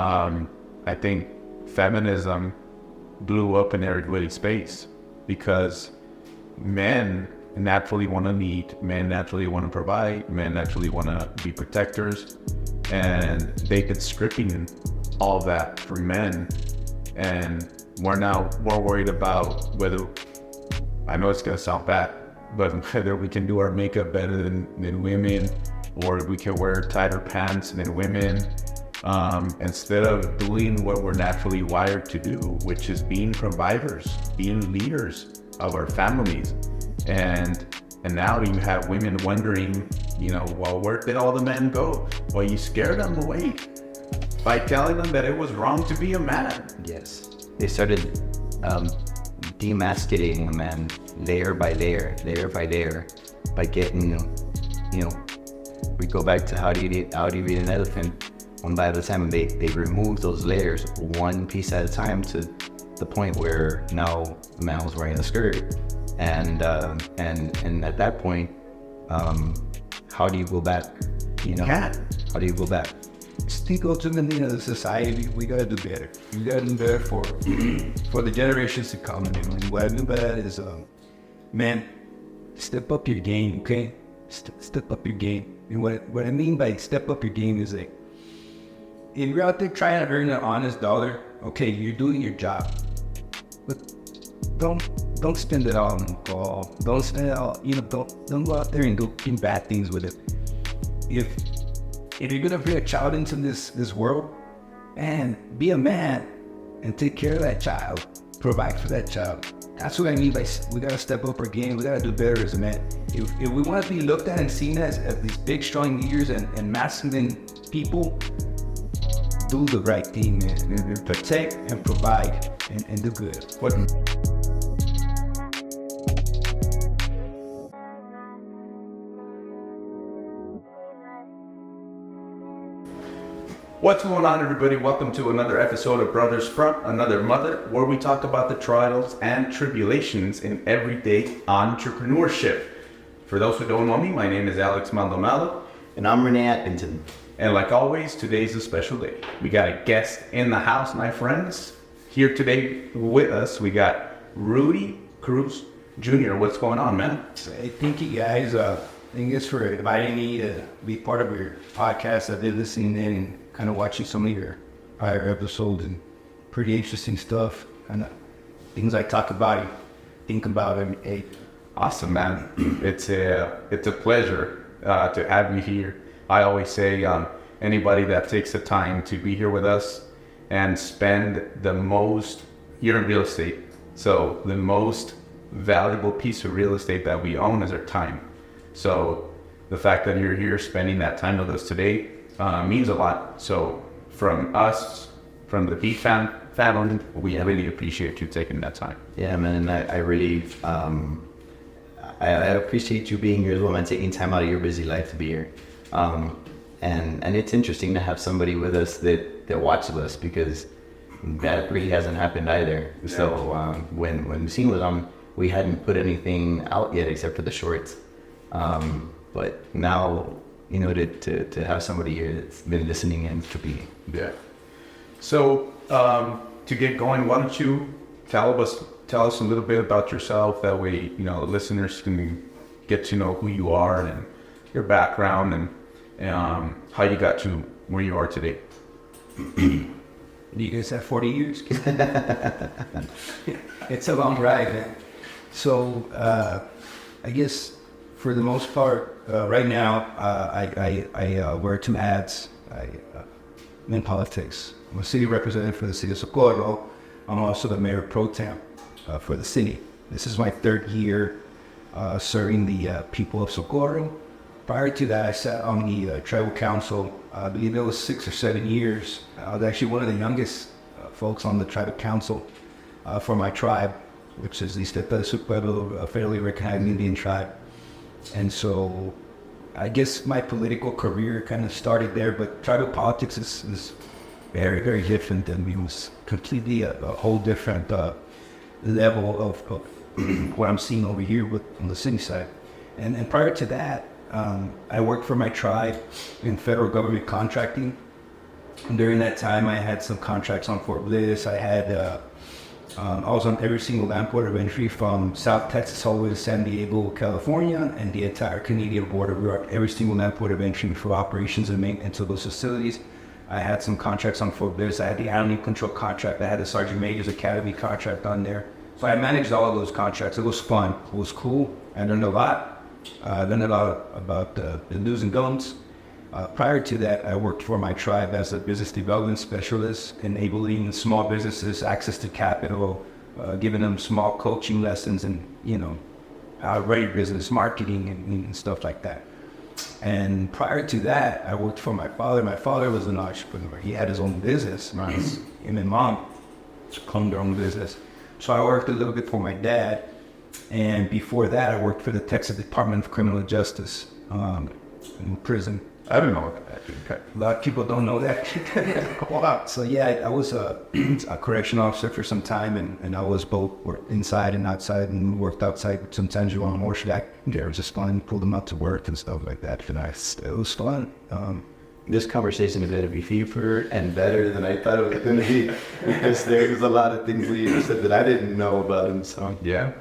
I think feminism blew up in everybody's space because men naturally want to lead, men naturally want to provide, men naturally want to be protectors, and they've been stripping all of that from men. And we're now more worried about whether, I know it's going to sound bad, but whether we can do our makeup better than women, or we can wear tighter pants than women, instead of doing what we're naturally wired to do, which is being providers, being leaders of our families. And now you have women wondering, well, where did all the men go? Well, you scared them away by telling them that it was wrong to be a man. Yes. They started demasculating a man layer by layer by getting, we go back to how do you eat an elephant one bite at a time, and they remove those layers one piece at a time to the point where now the man was wearing a skirt. And at that point, how do you go back? How do you go back? Think ultimately as a society, we gotta do better. We gotta do better for the generations to come. And what I mean by that is, man, step up your game, okay? Step up your game. And what I mean by step up your game is like, if you're out there trying to earn an honest dollar, okay, you're doing your job, but don't spend it all on alcohol. Don't spend it all. Don't go out there and do bad things with it. If you're gonna bring a child into this world, man, be a man and take care of that child. Provide for that child. That's what I mean by we gotta step up our game. We gotta do better as a man. If we want to be looked at and seen as these big, strong leaders and masculine people, do the right thing, man. And protect and provide and do good. What's going on, everybody? Welcome to another episode of Brothers Front, Another Mother, where we talk about the trials and tribulations in everyday entrepreneurship. For those who don't know me, my name is Alex Maldonado. And I'm Renee Atkinson. And like always, today's a special day. We got a guest in the house, my friends. Here today with us, we got Rudy Cruz Jr. What's going on, man? Hey, thank you guys. Thank you for inviting me to be part of your podcast. I've been listening in and kind of watching some of your prior episodes, and pretty interesting stuff. And things I talk about, think about every day. Awesome, man. It's a pleasure to have you here. I always say anybody that takes the time to be here with us and spend the most, you're in real estate, so the most valuable piece of real estate that we own is our time. So the fact that you're here spending that time with us today means a lot. So from us, from the BFAM family, we really appreciate you taking that time. Yeah, man, and I really, I appreciate you being here as well, man, taking time out of your busy life to be here. And it's interesting to have somebody with us that watches us, because that really hasn't happened either. Yeah. So when the scene was on, we hadn't put anything out yet except for the shorts. But now, to have somebody here that's been listening in to be. Yeah. So to get going, why don't you tell us a little bit about yourself? That way, the listeners can get to know who you are and your background and how you got to where you are today. You guys have 40 years? It's a long ride, man. So I guess for the most part, right now, I wear two hats. I'm in politics. I'm a city representative for the city of Socorro. I'm also the mayor pro tem for the city. This is my third year serving the people of Socorro. Prior to that, I sat on the tribal council. I believe it was 6 or 7 years. I was actually one of the youngest folks on the tribal council for my tribe, which is the Esteta de Socorro, a federally recognized Indian tribe. And so I guess my political career kind of started there, but tribal politics is very, very different, and it was completely a whole different level of what I'm seeing over here on the city side. And prior to that, I worked for my tribe in federal government contracting. During that time, I had some contracts on Fort Bliss. I was on every single land port of entry from South Texas all the way to San Diego, California, and the entire Canadian border. We were at every single land port of entry for operations and maintenance of those facilities. I had some contracts on Fort Bliss. I had the Animal Control contract. I had the Sergeant Major's Academy contract on there. So I managed all of those contracts. It was fun. It was cool. I learned a lot. I learned a lot about the do's and don'ts. Prior to that, I worked for my tribe as a business development specialist, enabling small businesses access to capital, giving them small coaching lessons and, how to run your business, marketing and stuff like that. And prior to that, I worked for my father. My father was an entrepreneur. He had his own business. Right? Him and mom owned their own business. So I worked a little bit for my dad. And before that, I worked for the Texas Department of Criminal Justice in prison. I don't know that. Okay. A lot of people don't know that. Wow. So yeah, I was a correctional officer for some time, and I was both inside and outside, and worked outside. Sometimes you were on horseback. It was just fun. Pulled them out to work and stuff like that. And it was fun. This conversation is going to be deeper and better than I thought it was going to be, because there's a lot of things you said that I didn't know about him. So yeah.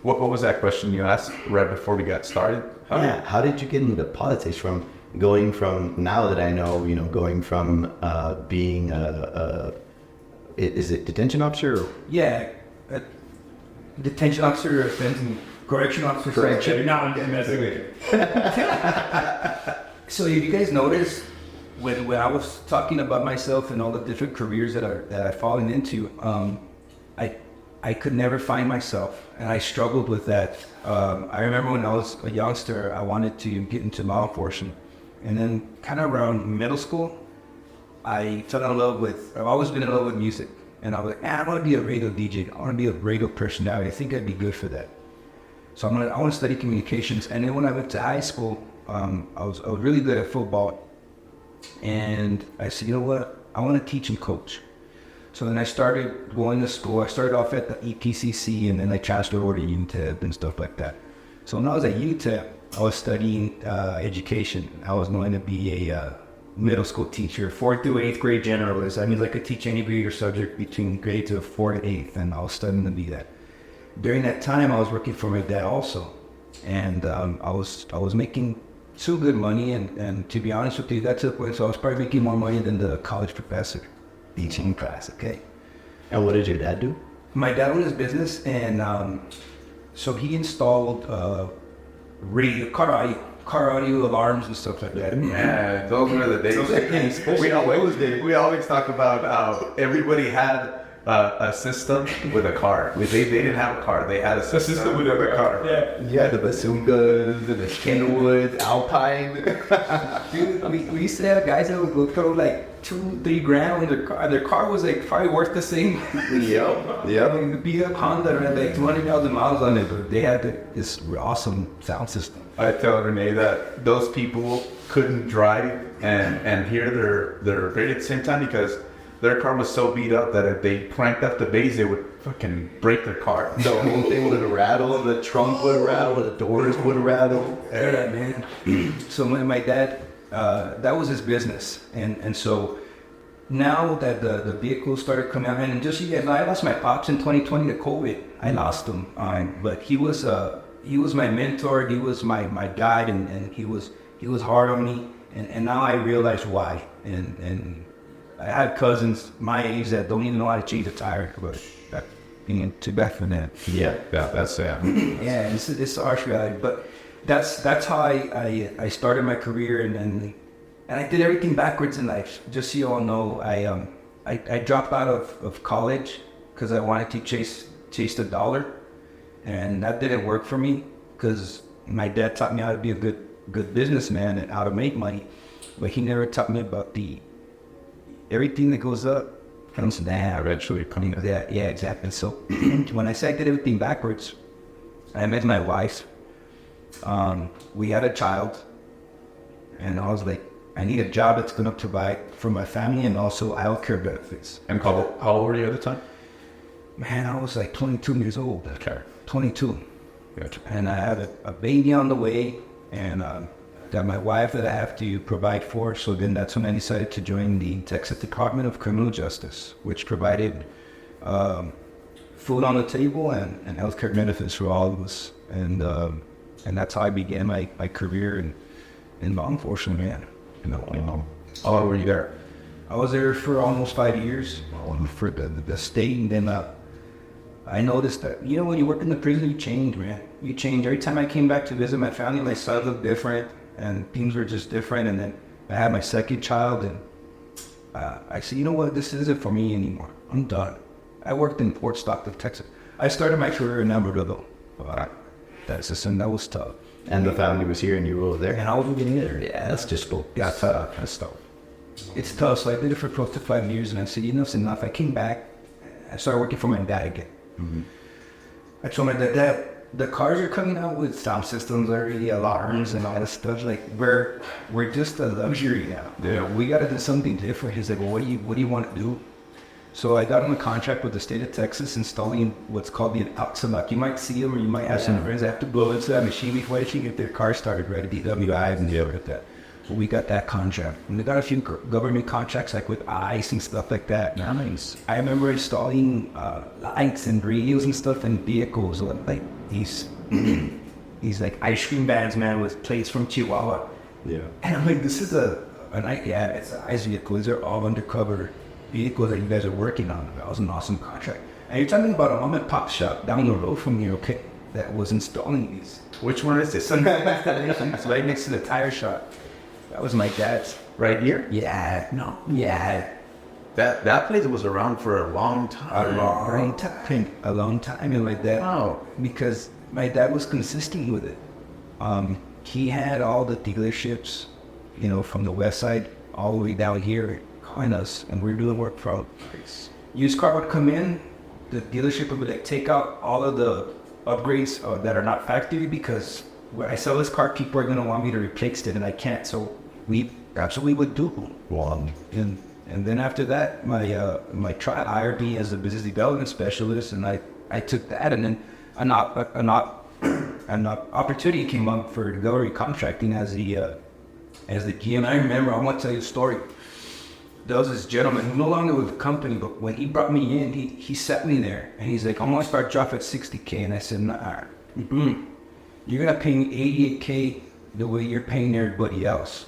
What was that question you asked right before we got started? How did you get into politics from going from, now that I know, going from being is it detention officer? Or? Yeah, detention officer, correction officer. Correction. No, I'm getting messing with you. So if you guys notice, when I was talking about myself and all the different careers that I've fallen into, I could never find myself, and I struggled with that. I remember when I was a youngster, I wanted to get into law enforcement. And then kind of around middle school, I fell in love with, I've always been in love with music. And I was like, I want to be a radio DJ. I want to be a radio personality. I think I'd be good for that. So I want to study communications. And then when I went to high school, I was really good at football. And I said, you know what? I want to teach and coach. So then I started going to school. I started off at the EPCC, and then I transferred over to UTEP and stuff like that. So when I was at UTEP, I was studying education. I was going to be a middle school teacher, 4th through 8th grade generalist. I mean, I could teach any grade or subject between grades of 4 and 8th, and I was studying to be that. During that time, I was working for my dad also, and I was making so good money. And to be honest with you, that's it. So I was probably making more money than the college professor teaching class. Okay. And what did your dad do? My dad owned his business, and so he installed radio, car audio alarms and stuff like that. Yeah, those were the days. We always talk about how everybody had a system with a car. They didn't have a car. They had a system with a car. Yeah. Yeah, the Bazookas and the Kenwood, Alpine. Dude, we used to have guys that would go throw like $2-3 grand in their car. Their car was like probably worth the same. Yep. The BFAM Honda had like 200,000 miles on it, but they had this awesome sound system. I tell Renee that those people couldn't drive and hear their radio at the same time because their car was so beat up that if they cranked up the bass, they would fucking break their car. The whole thing would rattle, the trunk would rattle, the doors would rattle. Yeah, man. So when my dad, that was his business. And so now that the vehicles started coming out, and just, yeah, I lost my pops in 2020 to COVID. I lost him. But he was my mentor. He was my guide, and he was hard on me. And now I realize why. And I have cousins my age that don't even know how to change a tire, but being too bad for that. Yeah, that's sad. Yeah, it's a harsh reality, but that's how I started my career, and I did everything backwards in life. Just so you all know, I dropped out of college because I wanted to chase the dollar, and that didn't work for me because my dad taught me how to be a good businessman and how to make money, but he never taught me about everything that goes up comes down. Eventually coming down. Yeah, exactly. So when I said I did everything backwards, I met my wife. We had a child, and I was like, I need a job that's going to provide for my family and also healthcare benefits. And how old were you at the time? Man, I was like 22 years old. Okay. 22. Gotcha. And I had a baby on the way, and got my wife that I have to provide for. So then that's when I decided to join the Texas Department of Criminal Justice, which provided food on the table and healthcare benefits for all of us. And that's how I began my career in law enforcement, man. How long were you there? I was there for almost 5 years for the state, and then I noticed that, when you work in the prison, you change, man. You change. Every time I came back to visit my family, my son looked different, and things were just different. And then I had my second child, and I said, you know what, this isn't for me anymore. I'm done. I worked in Fort Stockton, Texas. I started my career in Amarillo. That was tough. And the family was here and you were over there? And I was living there. Yeah, that's just cool. Yeah, that's tough. It's tough. So I did it for close to 5 years, and I said, it's enough. I came back. I started working for my dad again. Mm-hmm. I told my dad, the cars are coming out with sound systems already, alarms and all that stuff. Like, we're just a luxury now. Yeah. We got to do something different. He's like, well, what do you want to do? So I got on a contract with the state of Texas installing what's called the Outsuck. You might see them, or you might have some friends that have to blow into that machine before they can get their car started, right? DWI and the other at that. So we got that contract. And we got a few government contracts, like with ICE and stuff like that. Nice. I remember installing lights and radios and stuff in vehicles. Like these like ice cream vans, man, with plates from Chihuahua. Yeah. And I'm like, this is it's an ICE vehicle. These are all undercover vehicles that you guys are working on. That was an awesome contract. And you're talking about a mom and pop shop down the road from here, okay, that was installing these. Which one is this? It's right next to the tire shop. That was my dad's. Right here? Yeah. No. Yeah. That place was around for a long time. A long time, and like that. Wow. Because my dad was consistent with it. He had all the dealerships, from the west side all the way down here calling us, and we're doing work from. Used car would come in, the dealership would like take out all of the upgrades that are not factory, because when I sell this car, people are going to want me to replace it, and I can't. So that's what we would do. Wow. And then after that, my trial hired me as a business development specialist, and I took that, and then an opportunity came up for government contracting as the GM. I remember, I want to tell you a story. There was this gentleman who no longer with the company, but when he brought me in, he sat me there, and he's like, I'm going to start you off at $60K. And I said, nah, you're going to pay me $88K the way you're paying everybody else.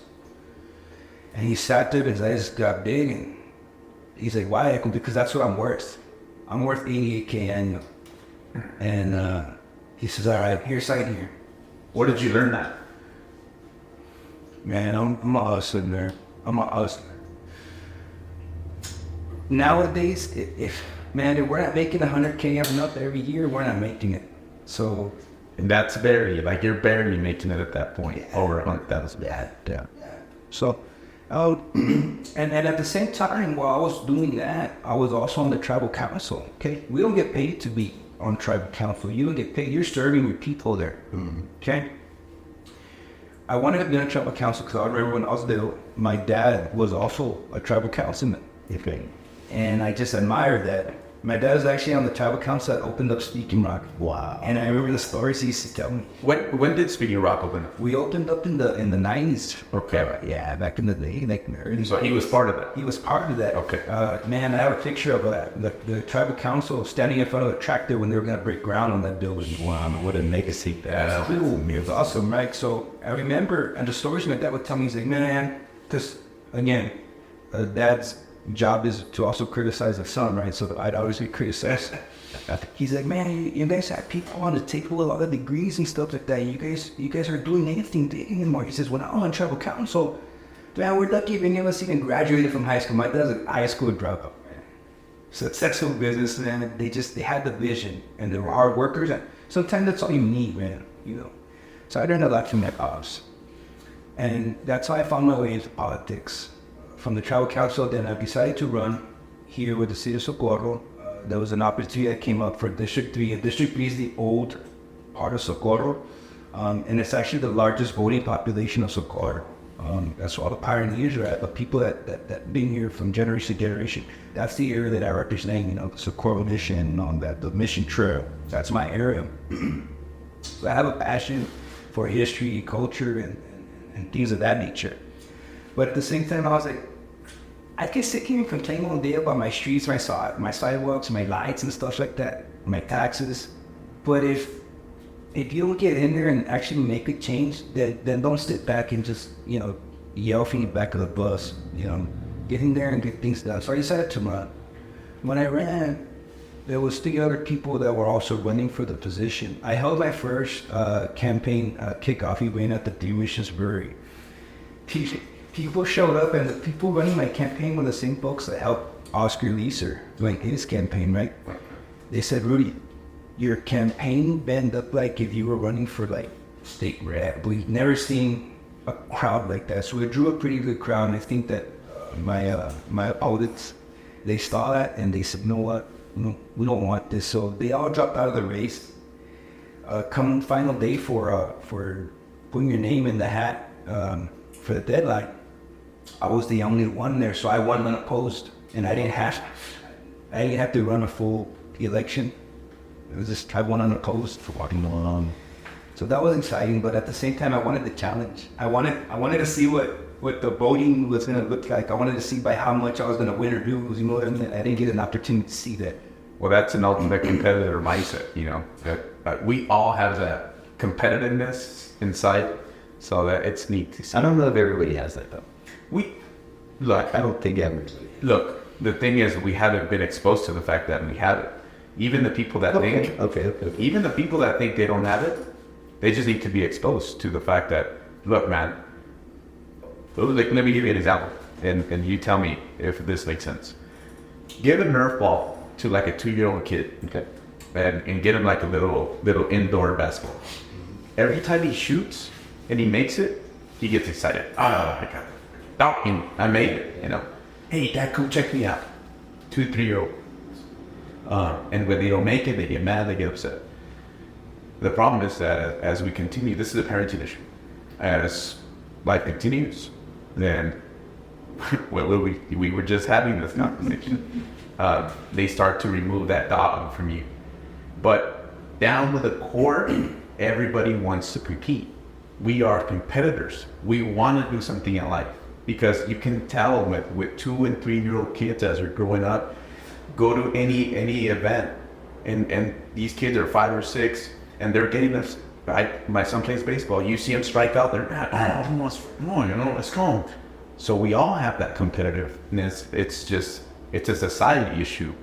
And he sat there, his eyes got big, and he's like, why? Because that's what I'm worth. I'm worth $88K annual. And he says, all right, here's sign here. Where did you learn that? Man, I'm a hustler there. I'm a hustler. Nowadays, if we're not making $100K and up every year, we're not making it. So, and that's you're barely making it at that point. Yeah. Over 100,000. Yeah. So, and at the same time, while I was doing that, I was also on the tribal council. Okay, we don't get paid to be on tribal council. You don't get paid. You're serving your people there. Mm-hmm. Okay. I wanted to be on tribal council because I remember when I was there, my dad was also a tribal councilman. Okay. And I just admired that. My dad was actually on the tribal council that opened up Speaking Rock. Wow. And I remember the stories he used to tell me. When did Speaking Rock open up? We opened up in the 90s. Okay. Yeah, back in the day, like in the early. So he was part of that? He was part of that. Okay. Man, I have a picture of the tribal council standing in front of a tractor when they were going to break ground on that building. Wow, what a legacy that. It was awesome, right? So I remember, and the stories my dad would tell me, he's like, man, because again, dad's job is to also criticize the son, right? So I'd always be criticized. He's like, man, you guys have people on the table with a lot of degrees and stuff like that. You guys are doing anything anymore. He says, when I'm on tribal council, man, we're lucky if any of us even graduated from high school. My dad's a high school dropout, man. Successful businessman. They had the vision, and they were hard workers. And sometimes that's all you need, man. So I learned a lot from that ops, and that's how I found my way into politics. From the tribal council, then I decided to run here with the city of Socorro. There was an opportunity that came up for District 3. And District 3 is the old part of Socorro, and it's actually the largest voting population of Socorro. That's where all the pioneers are at, the people that been here from generation to generation. That's the area that I represent, the Socorro mission and all that, the mission trail. That's my area. So I have a passion for history, culture, and things of that nature. But at the same time, I was like, I can sit here and complain all day about my streets, my sidewalks, my lights and stuff like that, my taxes. But if you don't get in there and actually make a change, then don't sit back and just, yell from the back of the bus, get in there and get things done. So I decided to run. When I ran, there was 3 other people that were also running for the position. I held my first campaign kickoff event at the Three Missions Brewery. People showed up, and the people running my campaign were the same folks that helped Oscar Leeser doing his campaign, right? They said, Rudy, your campaign bent up like if you were running for like state rep. We've never seen a crowd like that. So it drew a pretty good crowd, and I think that my audits, they saw that and they said, you know what, we don't want this. So they all dropped out of the race. Come final day for putting your name in the hat for the deadline, I was the only one there, so I won unopposed, and I didn't have to run a full election. It was just I won unopposed for walking along. So that was exciting, but at the same time, I wanted the challenge. I wanted to see what the voting was going to look like. I wanted to see by how much I was going to win or lose. And I didn't get an opportunity to see that. Well, that's an ultimate competitor mindset. That we all have that competitiveness inside, so that it's neat to see. I don't know if everybody has that though. I don't think everybody. Look, the thing is, we haven't been exposed to the fact that we have it. Even the people that think, even the people that think they don't have it, they just need to be exposed to the fact that, look, man. Let me give you an example, and you tell me if this makes sense. Give a Nerf ball to like a 2-year-old kid, okay, and get him like a little indoor basketball. Every time he shoots and he makes it, he gets excited. Oh, I got it. I made it, Hey, Dad, come check me out. 2, 3-year-old. And when they don't make it, they get mad, they get upset. The problem is that as we continue, this is a parenting issue. As life continues, then we were just having this conversation. They start to remove that dog from you. But down with the core, everybody wants to compete. We are competitors. We want to do something in life, because you can tell with 2 and 3-year-old kids as they're growing up, go to any event, and these kids are 5 or 6, and they're getting this. My son plays baseball. You see him strike out, they're let's go. So we all have that competitiveness. It's a society issue,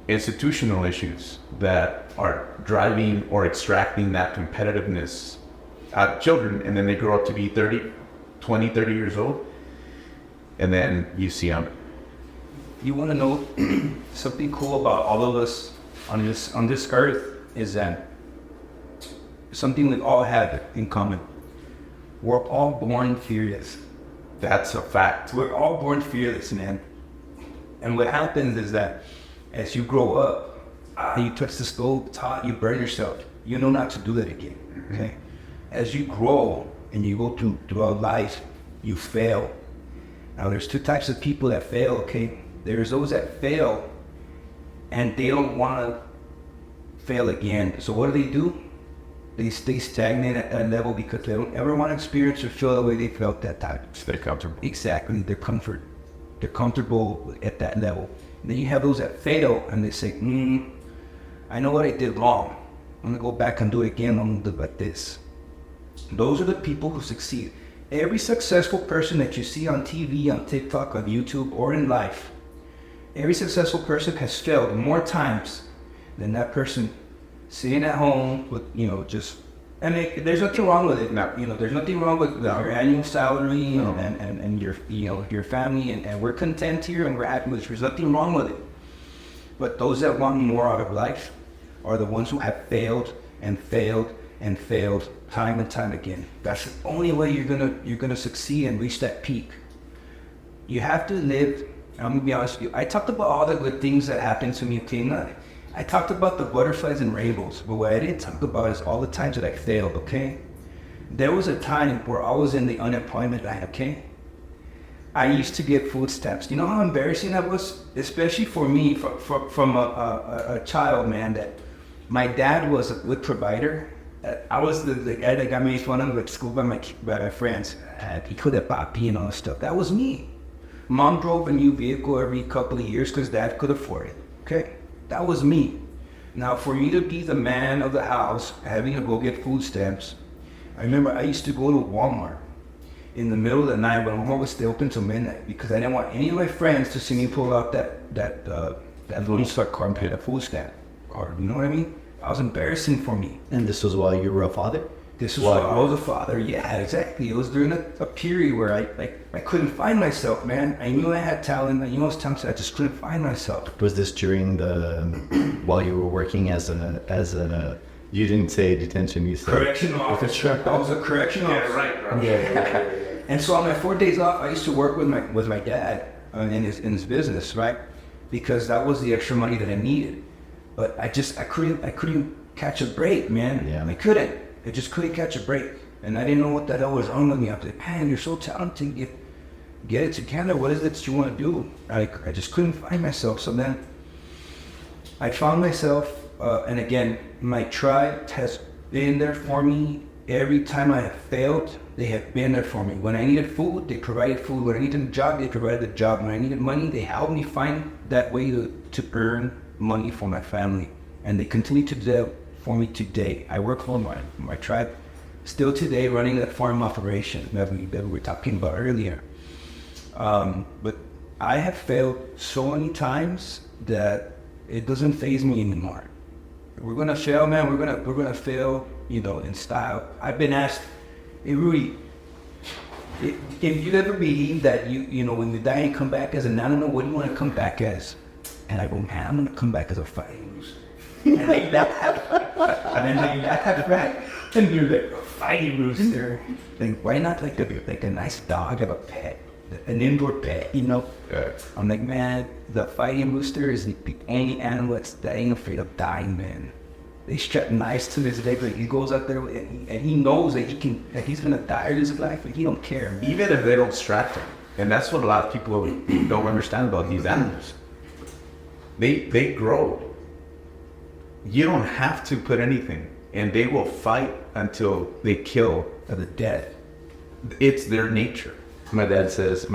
institutional issues that are driving or extracting that competitiveness out of children, and then they grow up to be 30 years old, and then you see them. You want to know something cool about all of us on this earth is that something we all have in common. We're all born fearless. That's a fact. We're all born fearless, man. And what happens is that as you grow up, you touch the stove top, you burn yourself. You know not to do that again. Okay. As you grow and you go throughout life, you fail. Now there's 2 types of people that fail. Okay. There's those that fail and they don't want to fail again. So what do? They stay stagnant at that level because they don't ever want to experience or feel the way they felt that time. Stay comfortable. Exactly. They're comfortable at that level. And then you have those that fail and they say, I know what I did wrong. I'm going to go back and do it again. I'm going to do it like this. Those are the people who succeed. Every successful person that you see on TV, on TikTok, on YouTube, or in life, every successful person has failed more times than that person sitting at home with, there's nothing wrong with it. No, there's nothing wrong with your annual salary and your family, and we're content here and we're happy with it. There's nothing wrong with it. But those that want more out of life are the ones who have failed and failed and failed time and time again. That's the only way you're gonna succeed and reach that peak. You have to live. I'm gonna be honest with you. I talked about all the good things that happened to me. Okay, I talked about the butterflies and rainbows, but what I didn't talk about is all the times that I failed. Okay, there was a time where I was in the unemployment line. Okay, I used to get food stamps. You know how embarrassing that was, especially for me, from a child, man. That my dad was a good provider, I was the guy that got made fun of at school by my friends. He could have bought pee and all that stuff. That was me. Mom drove a new vehicle every couple of years because Dad could afford it. Okay, that was me. Now, for me to be the man of the house, having to go get food stamps, I remember I used to go to Walmart in the middle of the night when Walmart was still open till midnight because I didn't want any of my friends to see me pull out that Lone Star card and pay that food stamp card. You know what I mean? It was embarrassing for me. And this was while you were a father? This was while I was a father. Yeah, exactly. It was during a period where I couldn't find myself, man. I knew I had talent. I knew I was talented. I just couldn't find myself. Was this during while you were working as a you didn't say detention, you said correctional officer. I was a correctional officer. Right. Yeah. And so on my 4 days off, I used to work with my dad in his business, right? Because that was the extra money that I needed. But I couldn't catch a break, man. Yeah. I just couldn't catch a break. And I didn't know what the hell was wrong with me. I was like, man, you're so talented. Get it together. What is it that you want to do? I just couldn't find myself. So then I found myself, and again, my tribe has been there for me. Every time I have failed, they have been there for me. When I needed food, they provided food. When I needed a job, they provided a job. When I needed money, they helped me find that way to earn money for my family. And they continue to do that for me today. I work for my tribe still today, running that farm operation that we were talking about earlier. But I have failed so many times that it doesn't faze me anymore. We're gonna fail, man. We're gonna fail, in style. I've been asked, hey Rudy, if you ever believe that when you die and come back as an animal, what do you want to come back as? And I go, man, I'm gonna come back as a fighting rooster. And like that, and then that's right. And you're like a fighting rooster. Like, why not like a nice dog, have a pet, an indoor pet? Yeah. I'm like, man, the fighting rooster is the only animal that ain't afraid of dying, man. They strap knives to his leg. Like he goes out there and he knows that he's gonna die in his life, but he don't care. Even if they don't strap them, and that's what a lot of people don't understand about these animals. They grow. You don't have to put anything, and they will fight until they kill the dead. It's their nature. My dad says,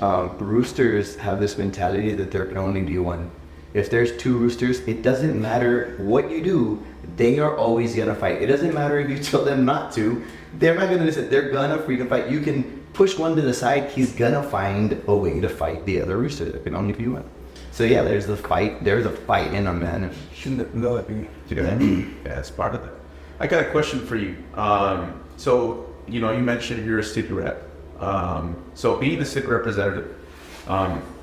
roosters have this mentality that there can only be one. If there's two roosters, it doesn't matter what you do, they are always gonna fight. It doesn't matter if you tell them not to, they're not gonna listen, they're gonna freaking fight. You can push one to the side, he's gonna find a way to fight the other rooster. There can only be one. So yeah, there's a fight in a man. Shouldn't have known it. Yeah, it's part of that. I got a question for you. So, you mentioned you're a city rep. So being a city representative,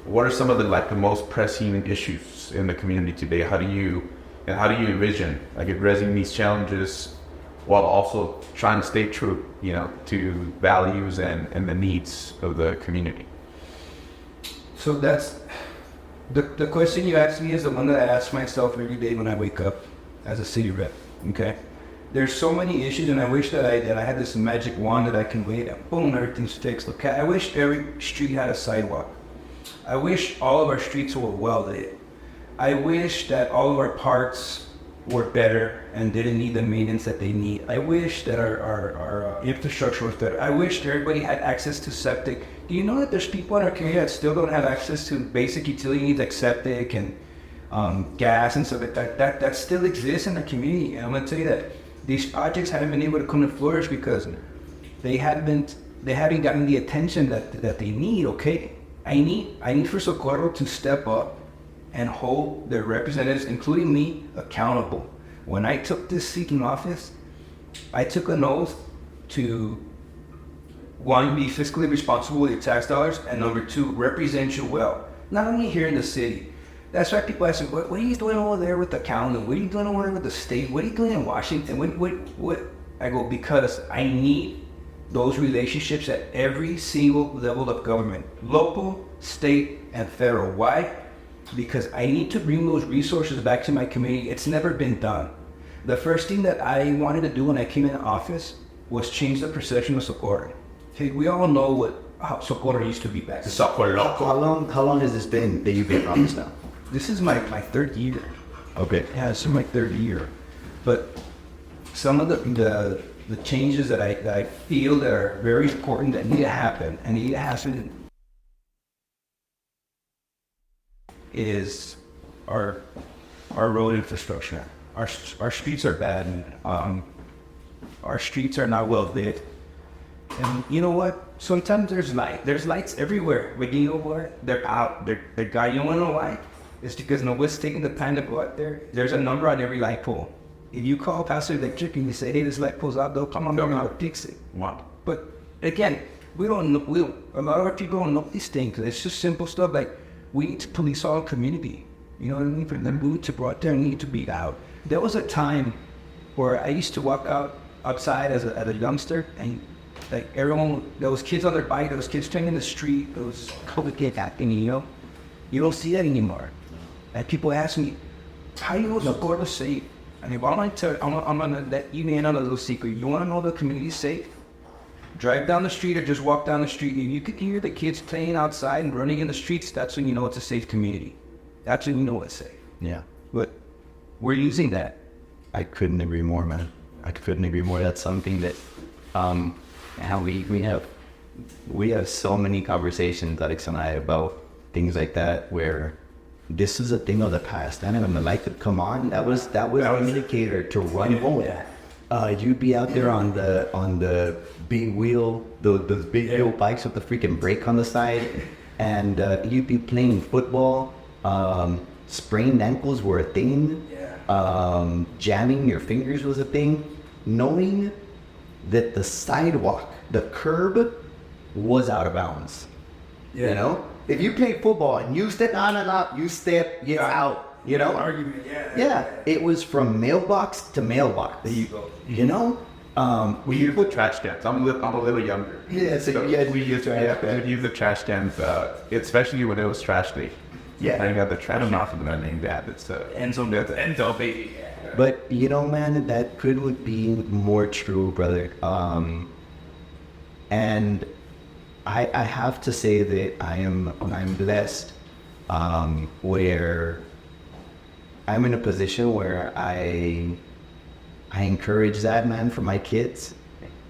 what are some of the most pressing issues in the community today? How do you envision addressing these challenges while also trying to stay true, to values and the needs of the community? So that's the question you asked me is the one that I ask myself every day when I wake up as a city rep. Okay. There's so many issues, and I wish that I had this magic wand that I can wave and boom, everything's fixed. Okay, I wish every street had a sidewalk. I wish all of our streets were well lit. I wish that all of our parks were better and didn't need the maintenance that they need. I wish that our infrastructure was better. I wish that everybody had access to septic. Do you know that there's people in our community that still don't have access to basic utility needs like septic and gas and stuff like that? That still exists in our community. And I'm gonna tell you that these projects haven't been able to come to flourish because they haven't gotten the attention that they need. Okay, I need for Socorro to step up and hold their representatives, including me, accountable. When I took this seat in office, I took an oath to, one, be fiscally responsible with your tax dollars, and number two, represent you well, not only here in the city. That's why people ask me, what are you doing over there with the county? What are you doing over there with the state? What are you doing in Washington? What? I go, because I need those relationships at every single level of government, local, state, and federal. Why? Because I need to bring those resources back to my community. It's never been done. The first thing that I wanted to do when I came into office was change the perception of Socorro. Okay, we all know how Socorro used to be back then. Socorro. How long has this been that you've been in office now? This is my third year. Okay. Yeah, this is my third year. But some of the changes that I feel that are very important that need to happen and need to happen is our road infrastructure. Our streets are bad. Our streets are not well lit. And you know what? Sometimes there's lights everywhere, but you know what? They're out. They're gone. You wanna know why? It's because nobody's taking the time to go out there. There's a number on every light pole. If you call Pastor Electric and you say, hey, this light pole's out, they'll come on down and fix it. Wow. But again, a lot of our people don't know these things. It's just simple stuff like we need to police our community. You know what I mean? For them, we need to go out there and need to be out. There was a time where I used to walk outside as a youngster, and like everyone, there was kids on their bike, there was kids playing in the street, there was COVID kids acting, you know? You don't see that anymore. And people ask me, how do you know Socorro's safe? And if I'm gonna let you in on a little secret. You wanna know the community's safe? Drive down the street or just walk down the street. If you could hear the kids playing outside and running in the streets, that's when you know it's a safe community. That's when you know it's safe. Yeah. But we're using that. I couldn't agree more, man. I couldn't agree more. That's something that, how we have so many conversations, Alex and I, about things like that, where this is a thing of the past. And when the light could come on, that was an indicator to run home. You'd be out there on the big wheel, those big wheel bikes with the freaking brake on the side, and you'd be playing football. Sprained ankles were a thing. Jamming your fingers was a thing. Knowing that the sidewalk, the curb, was out of bounds. Yeah. You know, if you play football and you step on and up, you're out. You know, argument. Yeah. It was from mailbox to mailbox. There you go. You know, We use the trash cans. I'm a little younger. Yeah, so we use the trash cans, especially when it was trash day. Yeah. I got the trash. I don't know if I'm gonna name that. It's Enzo baby. But you know, man, that could be more true, brother. And I have to say that I'm blessed, where I'm in a position where I encourage that, man, for my kids,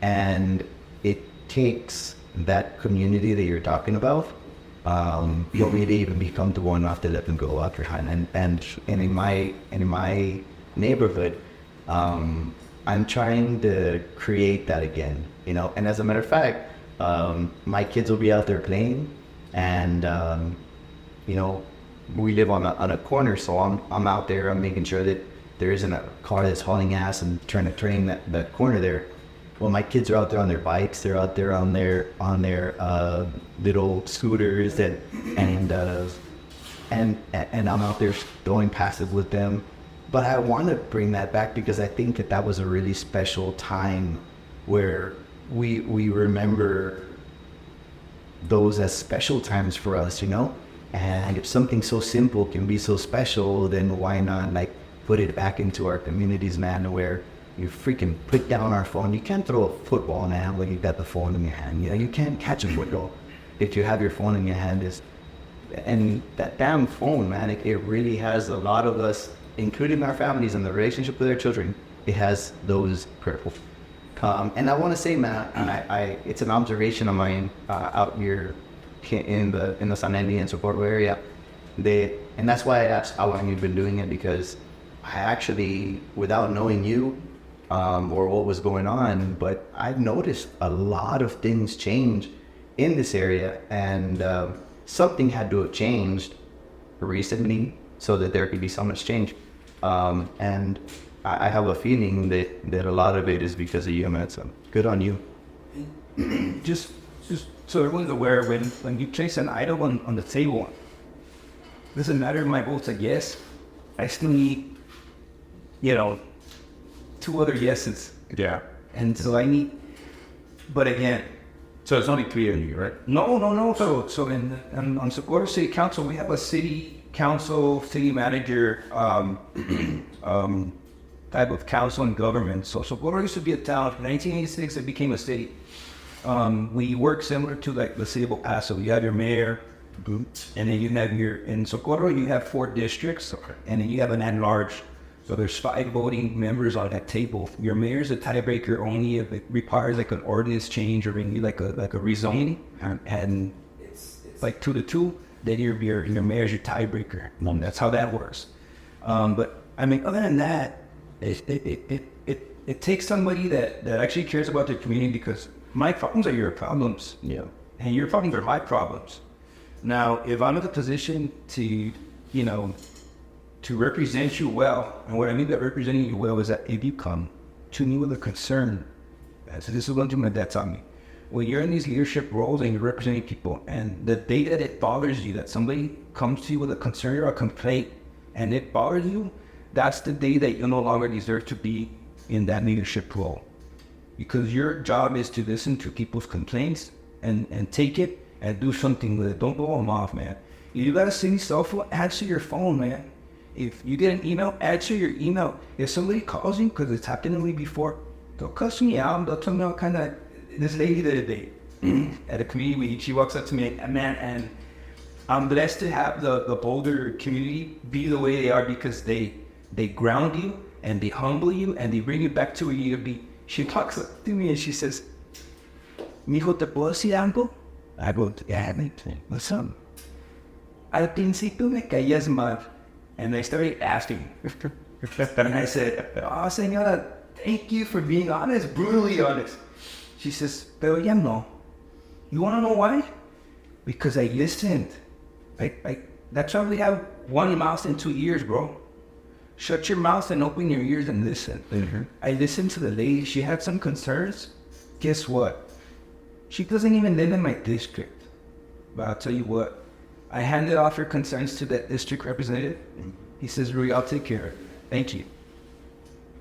and it takes that community that you're talking about. You don't need to even be comfortable enough to let them go out there, and in my neighborhood, I'm trying to create that again, you know. And as a matter of fact, my kids will be out there playing, and you know, we live on a corner, so I'm out there. I'm making sure that there isn't a car that's hauling ass and turning that corner there. Well, my kids are out there on their bikes. They're out there on their little scooters, and I'm out there going passive with them. But I want to bring that back because I think that was a really special time where we remember those as special times for us, you know. And if something so simple can be so special, then why not put it back into our communities, man, where you freaking put down our phone. You can't throw a football now when you got the phone in your hand. You know, you can't catch a football if you have your phone in your hand. And that damn phone, man, it really has a lot of us, including our families and the relationship with their children. It has those purple. And I want to say, man, it's an observation of mine out here in the San Andy and Socorro area. And that's why I asked how long you've been doing it, because I actually, without knowing you, or what was going on, but I've noticed a lot of things change in this area, and something had to have changed recently so that there could be so much change. And I have a feeling that a lot of it is because of you, man. So good on you. Just so everyone's aware, when you place an item on the table, it doesn't matter if my vote's a yes, I still need, you know, 2 other yeses. Yeah. And so I need, but again. So it's only 3 of you, right? No. So on Socorro City Council, we have a city council, city manager, type of council and government. So Socorro used to be a town. In 1986, it became a city. We work similar to the city of El Paso. You have your mayor, and then you have in Socorro, you have 4 districts, and then you have an at-large So there's 5 voting members on that table. Your mayor's a tiebreaker only if it requires like an ordinance change or maybe like a rezoning, and it's like 2-2. Then your mayor's your tiebreaker. That's how that works. But I mean, other than that, it takes somebody that actually cares about their community, because my problems are your problems. Yeah. And your problems are my problems. Now, if I'm in a position to, to represent you well, and what I mean by representing you well is that if you come to me with a concern, so this is one thing my dad taught me. When you're in these leadership roles and you're representing people, and the day that it bothers you, that somebody comes to you with a concern or a complaint, and it bothers you, that's the day that you no longer deserve to be in that leadership role. Because your job is to listen to people's complaints and take it and do something with it. Don't blow them off, man. If you got a city cell phone, answer your phone, man. If you get an email, answer your email. If somebody calls you, because it's happened to me before, they'll cuss me out. They'll tell me all kind of, this lady the other day at a community meeting, she walks up to me, man, and I'm blessed to have the Boulder community be the way they are, because they ground you and they humble you and they bring you back to where you need to be. She talks to me and she says, "Mijo, ¿te puedo decir algo?" I go, "Yeah, what's up?" "Al principio me caías mal." And I started asking. And I said, "Oh, señora, thank you for being honest, brutally honest." She says, "Pero ya no." You want to know why? Because I listened. That's why we have one mouth and 2 ears, bro. Shut your mouth and open your ears and listen. Mm-hmm. I listened to the lady. She had some concerns. Guess what? She doesn't even live in my district. But I'll tell you what. I handed off her concerns to that district representative. He says, "Rudy, I'll take care of it. Thank you."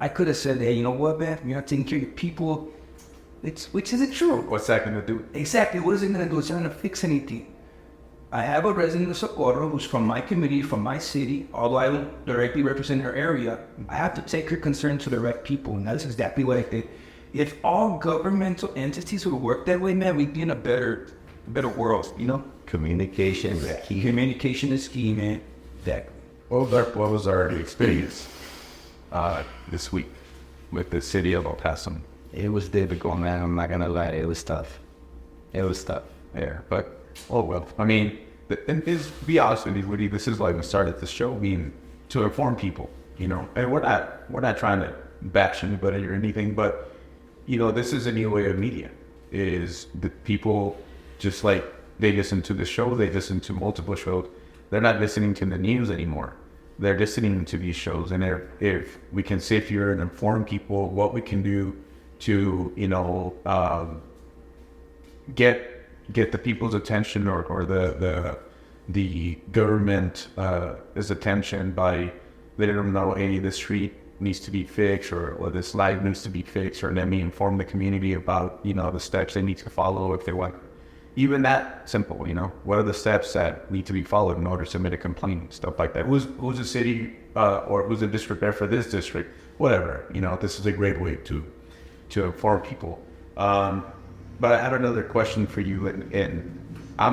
I could have said, "Hey, you know what, man? You're not taking care of your people." Which isn't true. What's that going to do? Exactly. What is it going to do? It's not going to fix anything. I have a resident of Socorro who's from my community, from my city, although I don't directly represent her area. I have to take her concern to the right people, and that's exactly what I did. If all governmental entities would work that way, man, we'd be in a better world, Communication is key. Communication is key, man. Exactly. What was our experience this week with the city of El Paso? It was difficult, man. I'm not gonna lie. It was tough. Yeah, but oh well. I mean, be honest with you, Woody. This is why we started the show, being to inform people. And we're not trying to bash anybody or anything, but this is a new way of media. Is the people just like they listen to the show, they listen to multiple shows. They're not listening to the news anymore. They're listening to these shows, and if we can sit here and inform people what we can do to get the people's attention or the government attention by letting them know, hey, this street needs to be fixed, or this light needs to be fixed, or let me inform the community about the steps they need to follow if they want. Even that simple, what are the steps that need to be followed in order to submit a complaint, stuff like that. Who's the city or who's the district there for this district, whatever. This is a great way to inform people. But I had another question for you, and I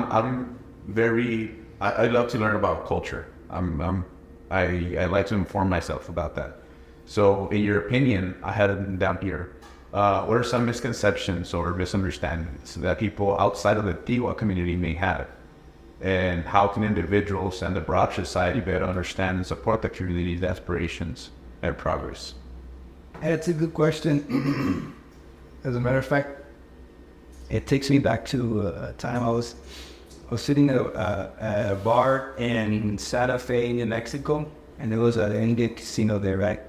love to learn about culture. I like to inform myself about that. So, in your opinion, I had it down here. What are some misconceptions or misunderstandings that people outside of the Tiwa community may have? And how can individuals and the broad society better understand and support the community's aspirations and progress? That's a good question. As a matter of fact, it takes me back to a time I was sitting at a bar in Santa Fe, New Mexico, and there was an Indian casino there, right?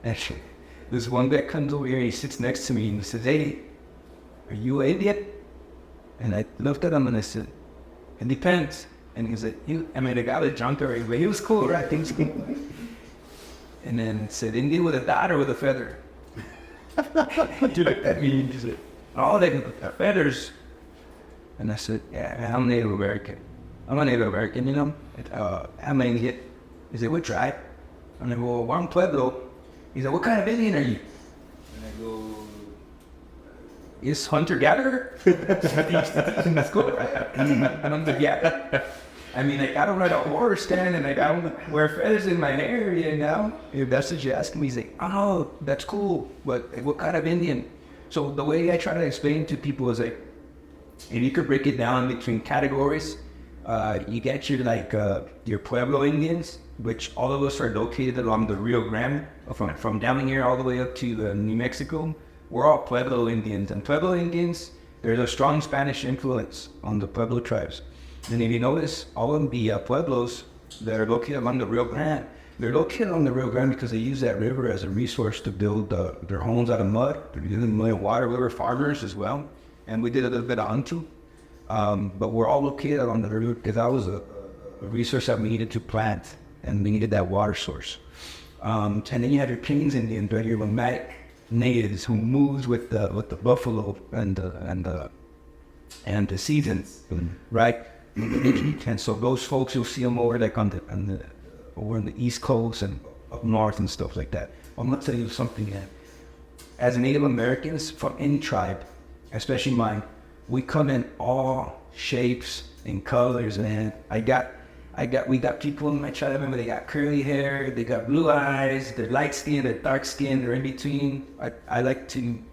And this one guy comes over here, he sits next to me, and he says, "Hey, are you an Indian?" And I looked at him and I said, "It depends." And he said, the guy was drunk already, but he was cool, right? Things cool. And then said, "Indian with a dot or with a feather?" What do you look at me? And he said, "Oh, they got feathers." And I said, "Yeah, I'm Native American. I'm a Native American, I'm an Indian." He said, "What tribe?" And I go, "One Pueblo." He said, "What kind of Indian are you?" And I go, "Is hunter-gatherer?" That's cool, right? I'm hunter-gatherer. I mean, like, I don't ride a horse, Dan, and like, I don't wear feathers in my hair, you know? If that's what you ask me, he's like, oh, that's cool, but what kind of Indian? So the way I try to explain to people is like, if you could break it down between categories, you get your Pueblo Indians, which all of us are located along the Rio Grande, from down here all the way up to New Mexico. We're all Pueblo Indians, and Pueblo Indians, there's a strong Spanish influence on the Pueblo tribes. And if you notice, all of the Pueblos that are located along the Rio Grande, they're located along the Rio Grande because they use that river as a resource to build their homes out of mud. They're using mud and water. We were farmers as well, and we did a little bit of hunting. But we're all located along the river because that was a resource that we needed to plant, and we needed that water source. And then you have your Plains Indians, right? Your nomadic natives who moves with the buffalo and the seasons, right? And so those folks, you'll see them over like over on the East Coast and up north and stuff like that. I'm gonna tell you something, man. As Native Americans from any tribe, especially mine, we come in all shapes and colors, man. We got people in my tribe, remember, they got curly hair, they got blue eyes, they're light skinned, they're dark skinned, they're in between.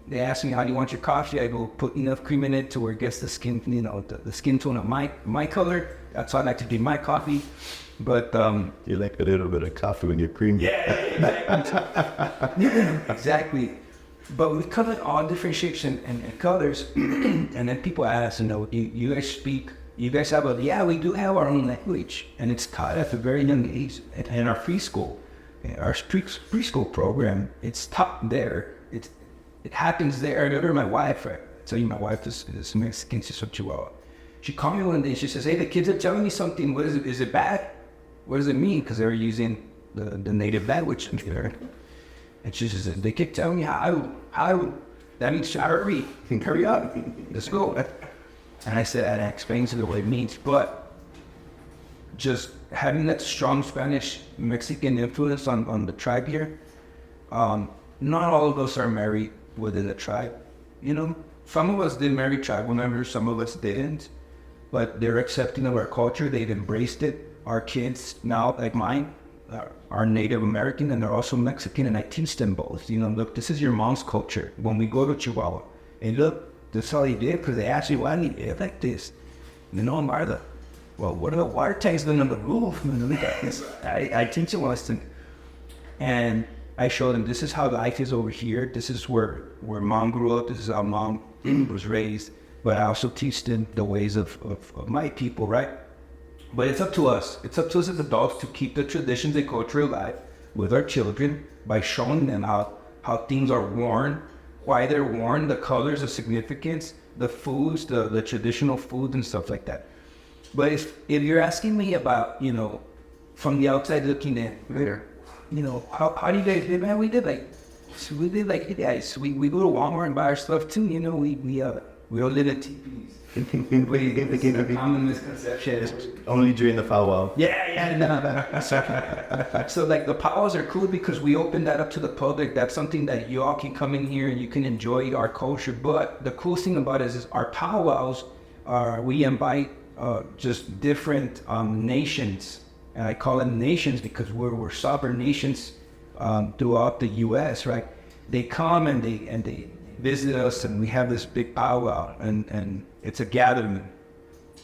They ask me, how do you want your coffee? I go, put enough cream in it to where it gets the skin, the skin tone of my color. That's how I like to do my coffee. But, you like a little bit of coffee when you're cream. Yeah, exactly. Exactly. But we come in all different shapes and colors. And then people ask, you guys speak, you guys have we do have our own language, and it's taught at a very young age. And our preschool program, it's taught there. It happens there. I remember my wife, I tell you, my wife is Mexican, she's from Chihuahua. She called me one day, she says, hey, the kids are telling me something, what is it? Is it bad? What does it mean? Because they're using the native language there. And she says, they keep telling me how, that means hurry up, let's go. And I said, and I explained to her what it means, but just having that strong Spanish Mexican influence on the tribe here, not all of us are married within the tribe. Some of us did marry tribal members, some of us didn't, but they're accepting of our culture, they've embraced it. Our kids now, like mine, are Native American, and they're also Mexican, and I teach them both. Look, this is your mom's culture. When we go to Chihuahua, and look, that's all he did, because they asked me, why do you live like this? Martha, well, what are the water tanks on the roof? I teach them lesson. And I show them, this is how life is over here. This is where mom grew up. This is how mom was raised. But I also teach them the ways of my people, right? But it's up to us. It's up to us as adults to keep the traditions and culture alive with our children by showing them how things are worn, why they're worn, the colors, the significance, the foods, the traditional foods and stuff like that. But if you're asking me about, from the outside looking in, how do you guys live, man? We live like you guys. We go to Walmart and buy our stuff too. We don't live in teepees. The common misconception is only during the powwow. So like the powwows are cool because we open that up to the public. That's something that you all can come in here and you can enjoy our culture. But the cool thing about it is our powwows we invite just different nations, and I call them nations because we're sovereign nations throughout the U.S. Right? They come and they visit us, and we have this big powwow, and it's a gathering.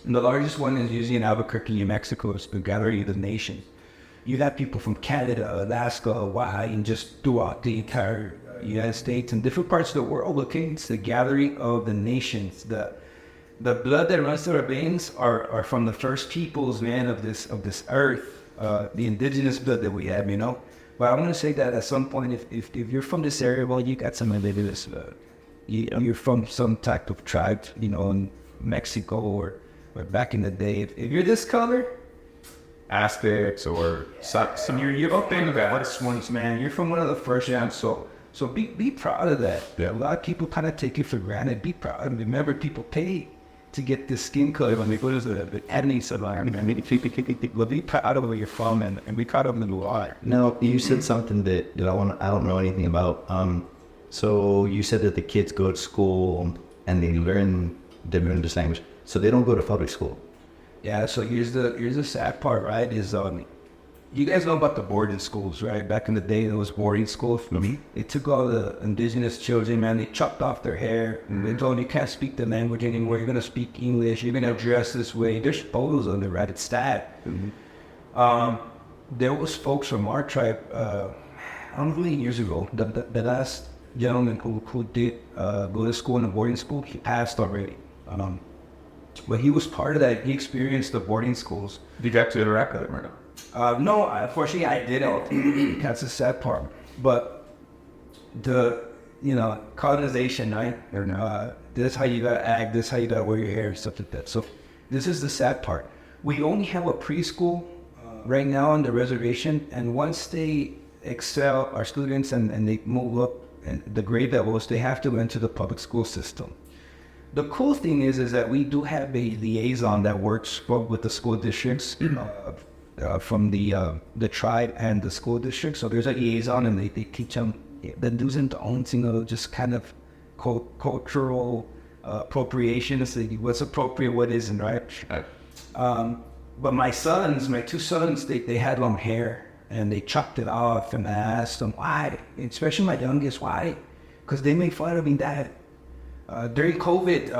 And the largest one is usually in Albuquerque, New Mexico. It's the gathering of the nation. You have people from Canada, Alaska, Hawaii, and just throughout the entire United States and different parts of the world. Okay, it's the gathering of the nations. The blood that runs through our veins are from the first peoples, man, of this earth, the indigenous blood that we have, But I want to say that at some point, if you're from this area, well, you got some indigenous blood. You're from some type of tribe, in Mexico or back in the day. If you're this color, Aztecs or some you're up in the first ones, man. You're from one of the first ones, so be proud of that. Yeah. A lot of people kind of take it for granted. Be proud. And remember, people pay to get this skin color when they go to the ethnic salon. Well, be proud of where you're from and be proud of them a lot. Now, you said something that I don't know anything about. So you said that the kids go to school and they learn this language. So they don't go to public school. Yeah, so here's the sad part, right? Is you guys know about the boarding schools, right? Back in the day, there was boarding schools. Mm-hmm. They took all the indigenous children, man. They chopped off their hair. They told them you can't speak the language anymore. You're gonna speak English. You're gonna dress this way. There's photos of it, right? It's sad. There was folks from our tribe. I don't know how many years ago. The last gentleman who did go to school in a boarding school, he passed already. But he was part of that. He experienced the boarding schools. Did you actually interact with him or no? No, unfortunately, I didn't. That's the sad part. But the, colonization, right? This is how you gotta act. This is how you gotta wear your hair, stuff like that. So this is the sad part. We only have a preschool right now on the reservation, and once they excel, our students, and they move up and the grade levels, they have to enter the public school system. The cool thing is that we do have a liaison that works both with the school districts, from the tribe and the school district. So there's a liaison, and they teach them the do's and don'ts, just kind of cultural appropriations, what's appropriate, what isn't, right? But my two sons, they had long hair, and they chopped it off, and I asked them why, especially my youngest, why? Because they made fun of me, Dad. During COVID,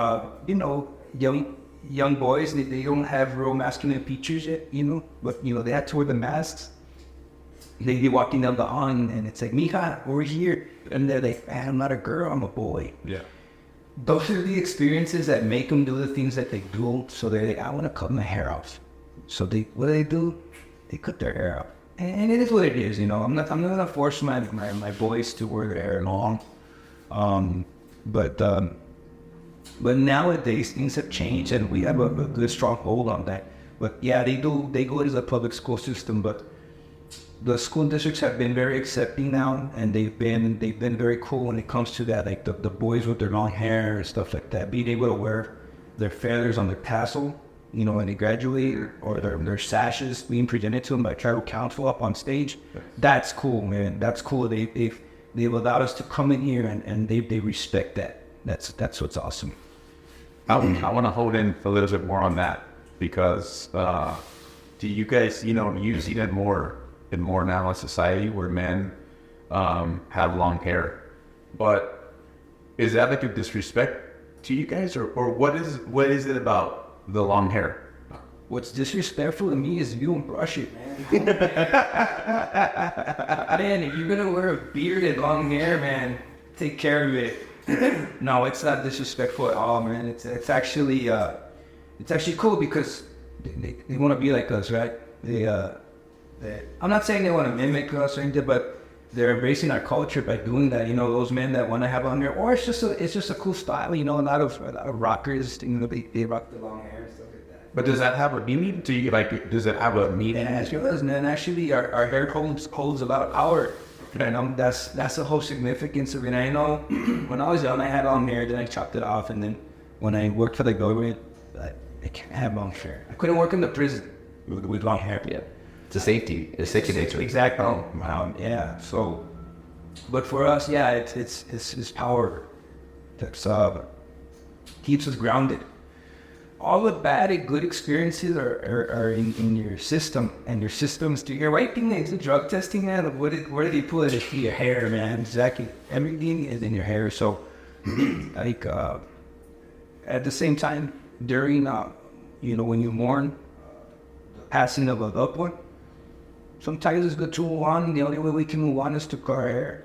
young boys, they don't have real masculine features yet, but, they had to wear the masks. They'd be walking down the aisle, and it's like, Mija, over here. And they're like, man, I'm not a girl, I'm a boy. Yeah. Those are the experiences that make them do the things that they do. So they're like, I want to cut my hair off. So what do? They cut their hair off. And it is what it is, I'm not going to force my boys to wear their hair long. But nowadays things have changed, and we have a good strong hold on that. But yeah, they go to the public school system, but the school districts have been very accepting now, and they've been very cool when it comes to that, like the boys with their long hair and stuff like that, being able to wear their feathers on their tassel, when they graduate, or their sashes being presented to them by tribal council up on stage. That's cool, man. That's cool. They've allowed us to come in here, and they respect that. That's what's awesome. I want to hold in a little bit more on that, because do you guys, you see that more now in society, where men have long hair, but is that like a disrespect to you guys, or what is it about the long hair? What's disrespectful to me is if you don't brush it, man. Man, if you're gonna wear a beard and long hair, man, take care of it. No, it's not disrespectful at all, man. It's actually cool, because they want to be like us, right? I'm not saying they want to mimic us or anything, but they're embracing our culture by doing that. Those men that want to have long hair, or it's just a cool style. A lot of rockers, they rock the long hair and stuff like that. But does that have a meaning? Does it have a meaning? Yeah, it does, man. Actually, our hair holds a lot of power. And that's the whole significance of it. I know when I was young, I had long hair, then I chopped it off, and then when I worked for the government, I can't have long hair. I couldn't work in the prison with long hair. Yeah, it's a safety nature. Exactly. Yeah. So, but for us, yeah, it's power that keeps us grounded. All the bad and good experiences are in your system, and your systems do your right thing is the drug testing, man. Where do they put it? In your hair, man. Exactly. Everything is in your hair. So, at the same time, during, when you mourn the passing of a loved one, sometimes it's good to move on. The only way we can move on is to cut our hair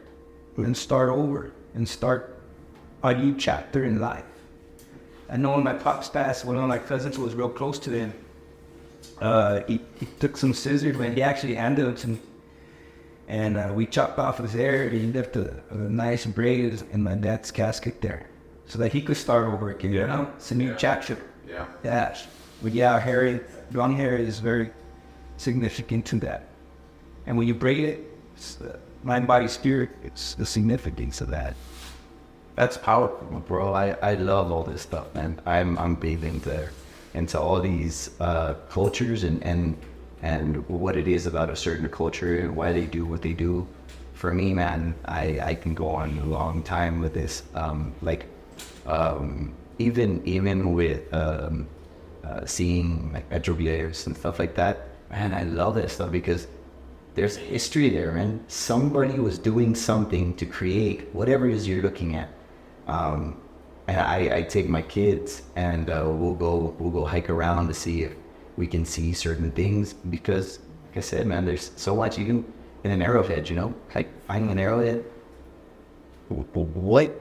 and start over and start a new chapter in life. I know when my pops passed, one of my cousins was real close to him. He took some scissors, when he actually handed them to me. And we chopped off his hair, and he left a nice braid in my dad's casket there, so that he could start over again, It's a new chapter. Yeah. Yeah. But yeah, long hair is very significant to that. And when you braid it, it's mind, body, spirit, it's the significance of that. That's powerful. Bro, I love all this stuff, man. I'm big into all these cultures and what it is about a certain culture and why they do what they do. For me, man, I can go on a long time with this. Even with seeing like retroviewers and stuff like that. Man, I love that stuff because there's history there, man. Somebody was doing something to create whatever it is you're looking at. And I take my kids and we'll go hike around to see if we can see certain things because, like I said, man, there's so much you can in an arrowhead, you know, like finding an arrowhead. What?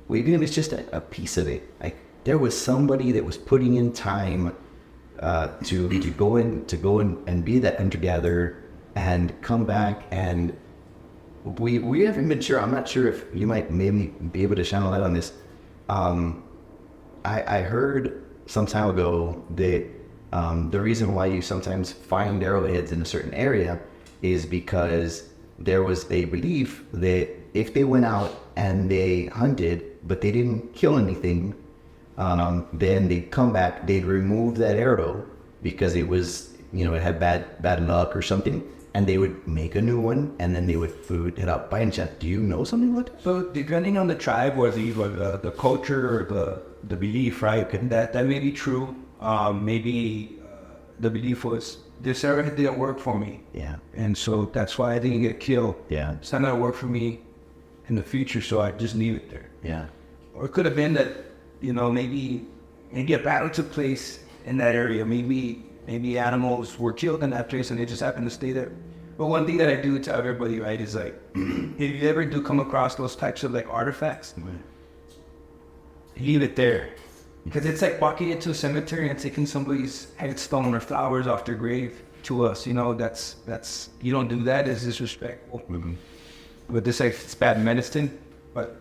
Even it's just a piece of it. Like there was somebody that was putting in time to go in and be that hunter-gatherer and come back, and we haven't been sure. I'm not sure if you might maybe be able to shine a light on this. I heard some time ago that the reason why you sometimes find arrowheads in a certain area is because there was a belief that if they went out and they hunted, but they didn't kill anything, then they'd come back, they'd remove that arrow because it was, you know, it had bad luck or something, and they would make a new one, and then they would food it up. By any chance, do you know something like that? So depending on the tribe or the culture or the belief, right? That may be true. Maybe the belief was this arrowhead didn't work for me. Yeah. And so that's why I didn't get killed. Yeah. It's not gonna work for me in the future, so I just leave it there. Yeah. Or it could have been that, you know, maybe a battle took place in that area. Maybe animals were killed in that place and they just happened to stay there. But one thing that I do tell everybody, right, is like, if you ever do come across those types of like artifacts, leave it there. Because it's like walking into a cemetery and taking somebody's headstone or flowers off their grave. To us, you know, that's you don't do that. It's disrespectful. Mm-hmm. But this, like, it's bad medicine. But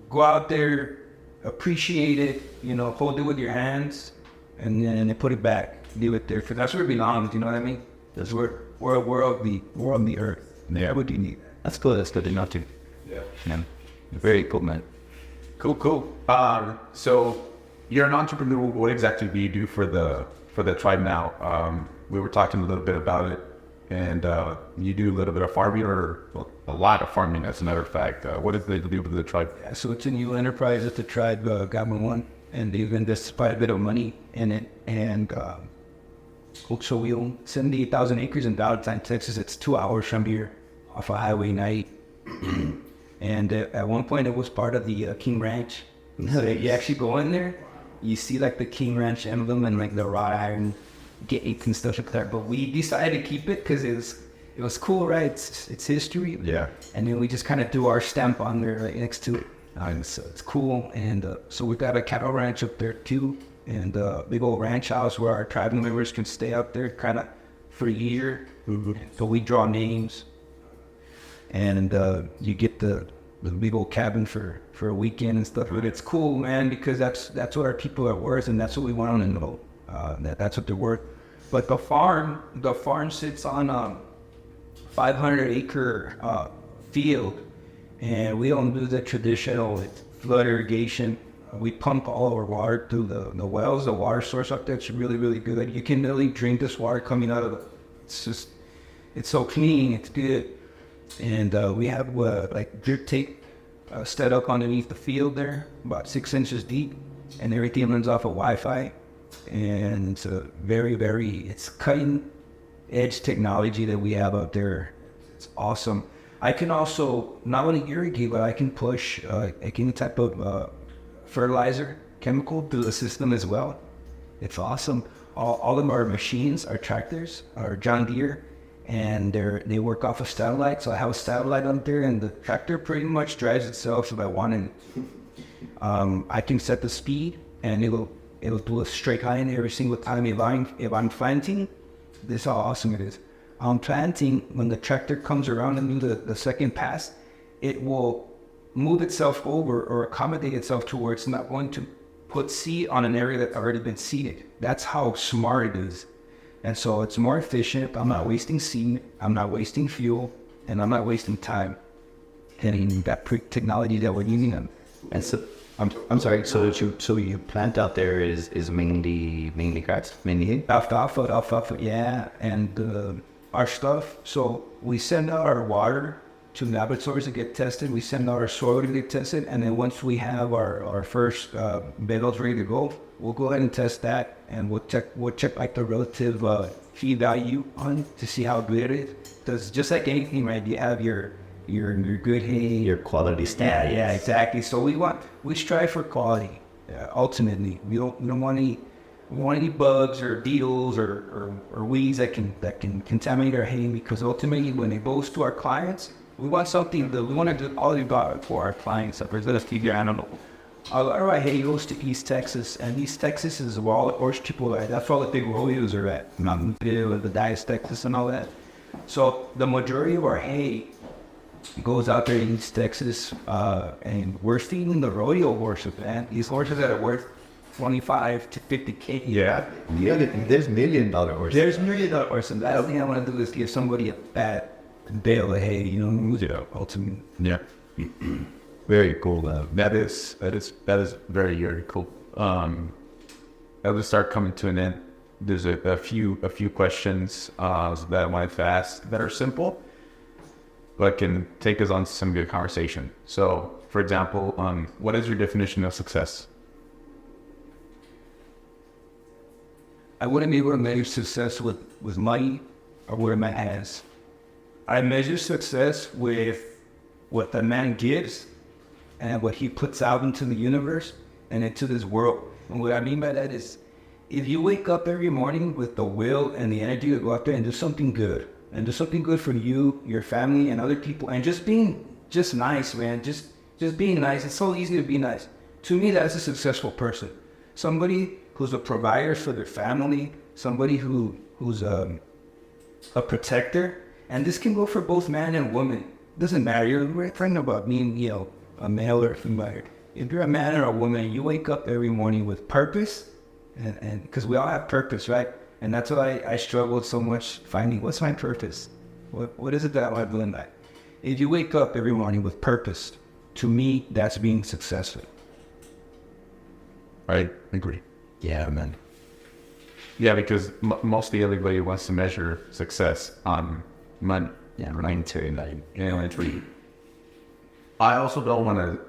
go out there, appreciate it, you know, hold it with your hands, and then put it back, leave it there, because that's where it belongs. You know what I mean? That's where we're of the earth. Yeah. What do you need? That's cool. That's good enough to. Yeah. Man, very cool, man. Cool. So you're an entrepreneur. What exactly do you do for the tribe now? We were talking a little bit about it, and you do a little bit of farming, or a lot of farming, as a matter of fact. What does it do with the tribe? Yeah, so it's a new enterprise that the tribe got one, and they've invested quite a bit of money in it. And so we own 78,000 acres in Valentine, Texas. It's 2 hours from here, off of Highway 90. And at one point, it was part of the King Ranch. So you actually go in there, you see like the King Ranch emblem and like the wrought iron gates and stuff like that. But we decided to keep it because it was cool, right? It's history. Yeah. And then we just kind of threw our stamp on there right next to it. So it's cool. And so we got a cattle ranch up there too, and a big old ranch house where our tribal members can stay out there kind of for a year. Mm-hmm. So we draw names, and you get the big old cabin for a weekend and stuff. But it's cool, man, because that's what our people are worth, and that's what we want them to know. That's what they're worth. But the farm sits on a 500-acre field, and we don't do the traditional flood irrigation. We pump all our water through the wells. The water source up there, it's really, really good. You can literally drink this water coming out of it's so clean, it's good. And we have like drip tape set up underneath the field there, about 6 inches deep, and everything runs off of Wi-Fi. And it's a very, it's cutting edge technology that we have out there. It's awesome. I can also not only irrigate, but I can push any type of fertilizer chemical through the system as well. It's awesome. All of our machines, our tractors, are John Deere, and they work off a satellite. So I have a satellite up there, and the tractor pretty much drives itself if I want it. I can set the speed, and it'll do a straight line every single time if I'm planting. This is how awesome it is. I'm planting, when the tractor comes around and do the second pass, it will move itself over or accommodate itself to where it's not going to put seed on an area that's already been seeded. That's how smart it is. And so it's more efficient. I'm not wasting seed, I'm not wasting fuel, and I'm not wasting time. And that technology that we're using them. And so, I'm sorry. So you plant out there is mainly grass, mainly alfalfa, yeah, and our stuff. So we send out our water to laboratories to get tested. We send our soil to get tested, and then once we have our first bales ready to go, we'll go ahead and test that, and we'll check like the relative feed value on it to see how good it is. Because just like anything, right, you have your good hay, Your quality standards. yeah, exactly. So we strive for quality. Ultimately, we don't want any bugs or beetles or weeds that can contaminate our hay. Because ultimately, when it goes to our clients, we want something that we want to do quality product for our clients. So let's keep your animal. A lot of our hay goes to East Texas, and East Texas is where all the horse people are at. That's where all the big rodeos are at. Mountain View and the Dice, Texas, and all that. So the majority of our hay goes out there in East Texas, and we're feeding the rodeo horses, man. These horses that are worth 25 to 50K. Yeah. There's $1 million horses. There's $1 million horses. The last thing I want to do is give somebody a fat bale of hay, you know, yeah, ultimately. Yeah. Very cool. That is very, very cool. As we start coming to an end, there's a few questions that I want to ask that are simple, but can take us on some good conversation. So, for example, what is your definition of success? I wouldn't be able to measure success with money or with my hands. I measure success with what the man gives and what he puts out into the universe and into this world. And what I mean by that is, if you wake up every morning with the will and the energy to go out there and do something good, and do something good for you, your family, and other people, and just being nice, man, just being nice. It's so easy to be nice. To me, that's a successful person. Somebody who's a provider for their family, somebody who's a protector, and this can go for both man and woman. Doesn't matter. You're talking about being, you know, a male or female. If you're a man or a woman, you wake up every morning with purpose, and because we all have purpose, right? And that's why I struggled so much finding what's my purpose. What is it that I want to do in life? If you wake up every morning with purpose, to me, that's being successful. I agree. Yeah, man. Yeah, because mostly everybody wants to measure success on money. Yeah, monetary value. Monetary. I also don't want to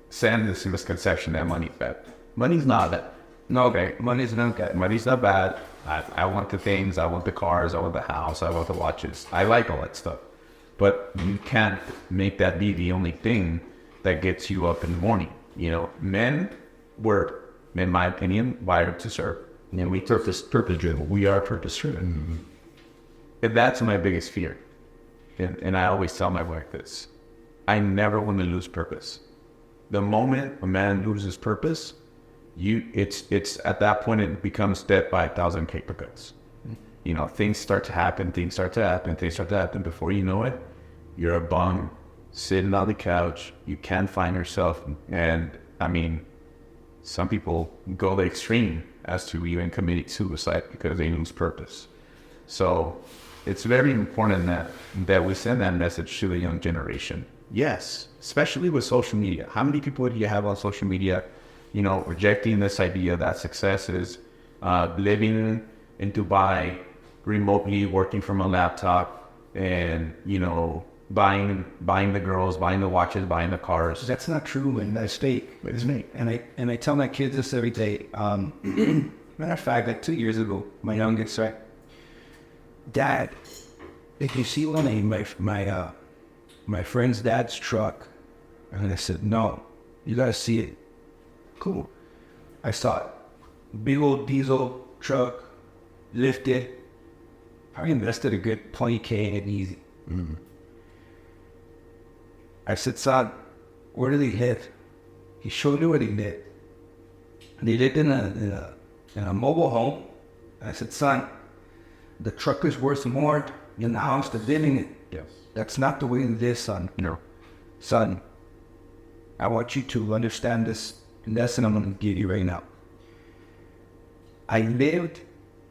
send this misconception that money's bad. Money's not bad. No, okay, money's not bad. Money's not bad. I want the things. I want the cars. I want the house. I want the watches. I like all that stuff. But you can't make that be the only thing that gets you up in the morning. You know, men were, in my opinion, wired to serve. Yeah, we purpose-driven. We are purpose-driven. And that's my biggest fear. And I always tell my wife this. I never want to lose purpose. The moment a man loses purpose, it's at that point it becomes death by 1,000 paper cuts. You know, things start to happen. Before you know it, you're a bum sitting on the couch. You can't find yourself. And I mean, some people go the extreme as to even committing suicide because they lose purpose. So it's very important that we send that message to the young generation. Yes, especially with social media. How many people do you have on social media, you know, rejecting this idea that success is living in Dubai, remotely working from a laptop, and, you know, buying the girls, buying the watches, buying the cars. That's not true, and that's fake. It's me. And I tell my kids this every day. Matter of fact, like 2 years ago, my youngest, right? Dad, if you see one of my friend's dad's truck, and I said, no, you gotta see it. Cool. I saw it. Big old diesel truck, lifted. I invested a good 20K in it easy. Mm-hmm. I said, son, where do they live? He showed me where they lived. They lived in a mobile home. I said, son, the truck is worth more than the house they're living in. Yes. That's not the way it is, son. No. Son, I want you to understand this lesson I'm going to give you right now. I lived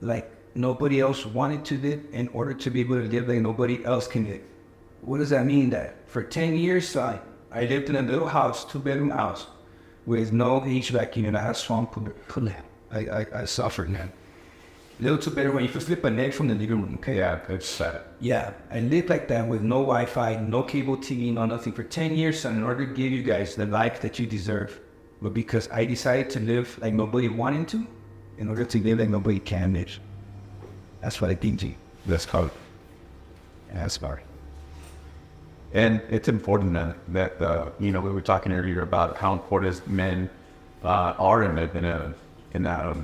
like nobody else wanted to live in order to be able to live like nobody else can live. What does that mean? That for 10 years, son, I lived in a little house, 2-bedroom house, with no HVAC unit. I had swamp. I suffered, man. A little too better when you can flip an egg from the living room, okay? Yeah, it's sad. Yeah, I lived like that with no Wi-Fi, no cable TV, no nothing for 10 years in order to give you guys the life that you deserve. But because I decided to live like nobody wanted to, in order to live like nobody can live. That's what I think, G. That's how. Yeah, that's smart. And it's important that we were talking earlier about how important men are in a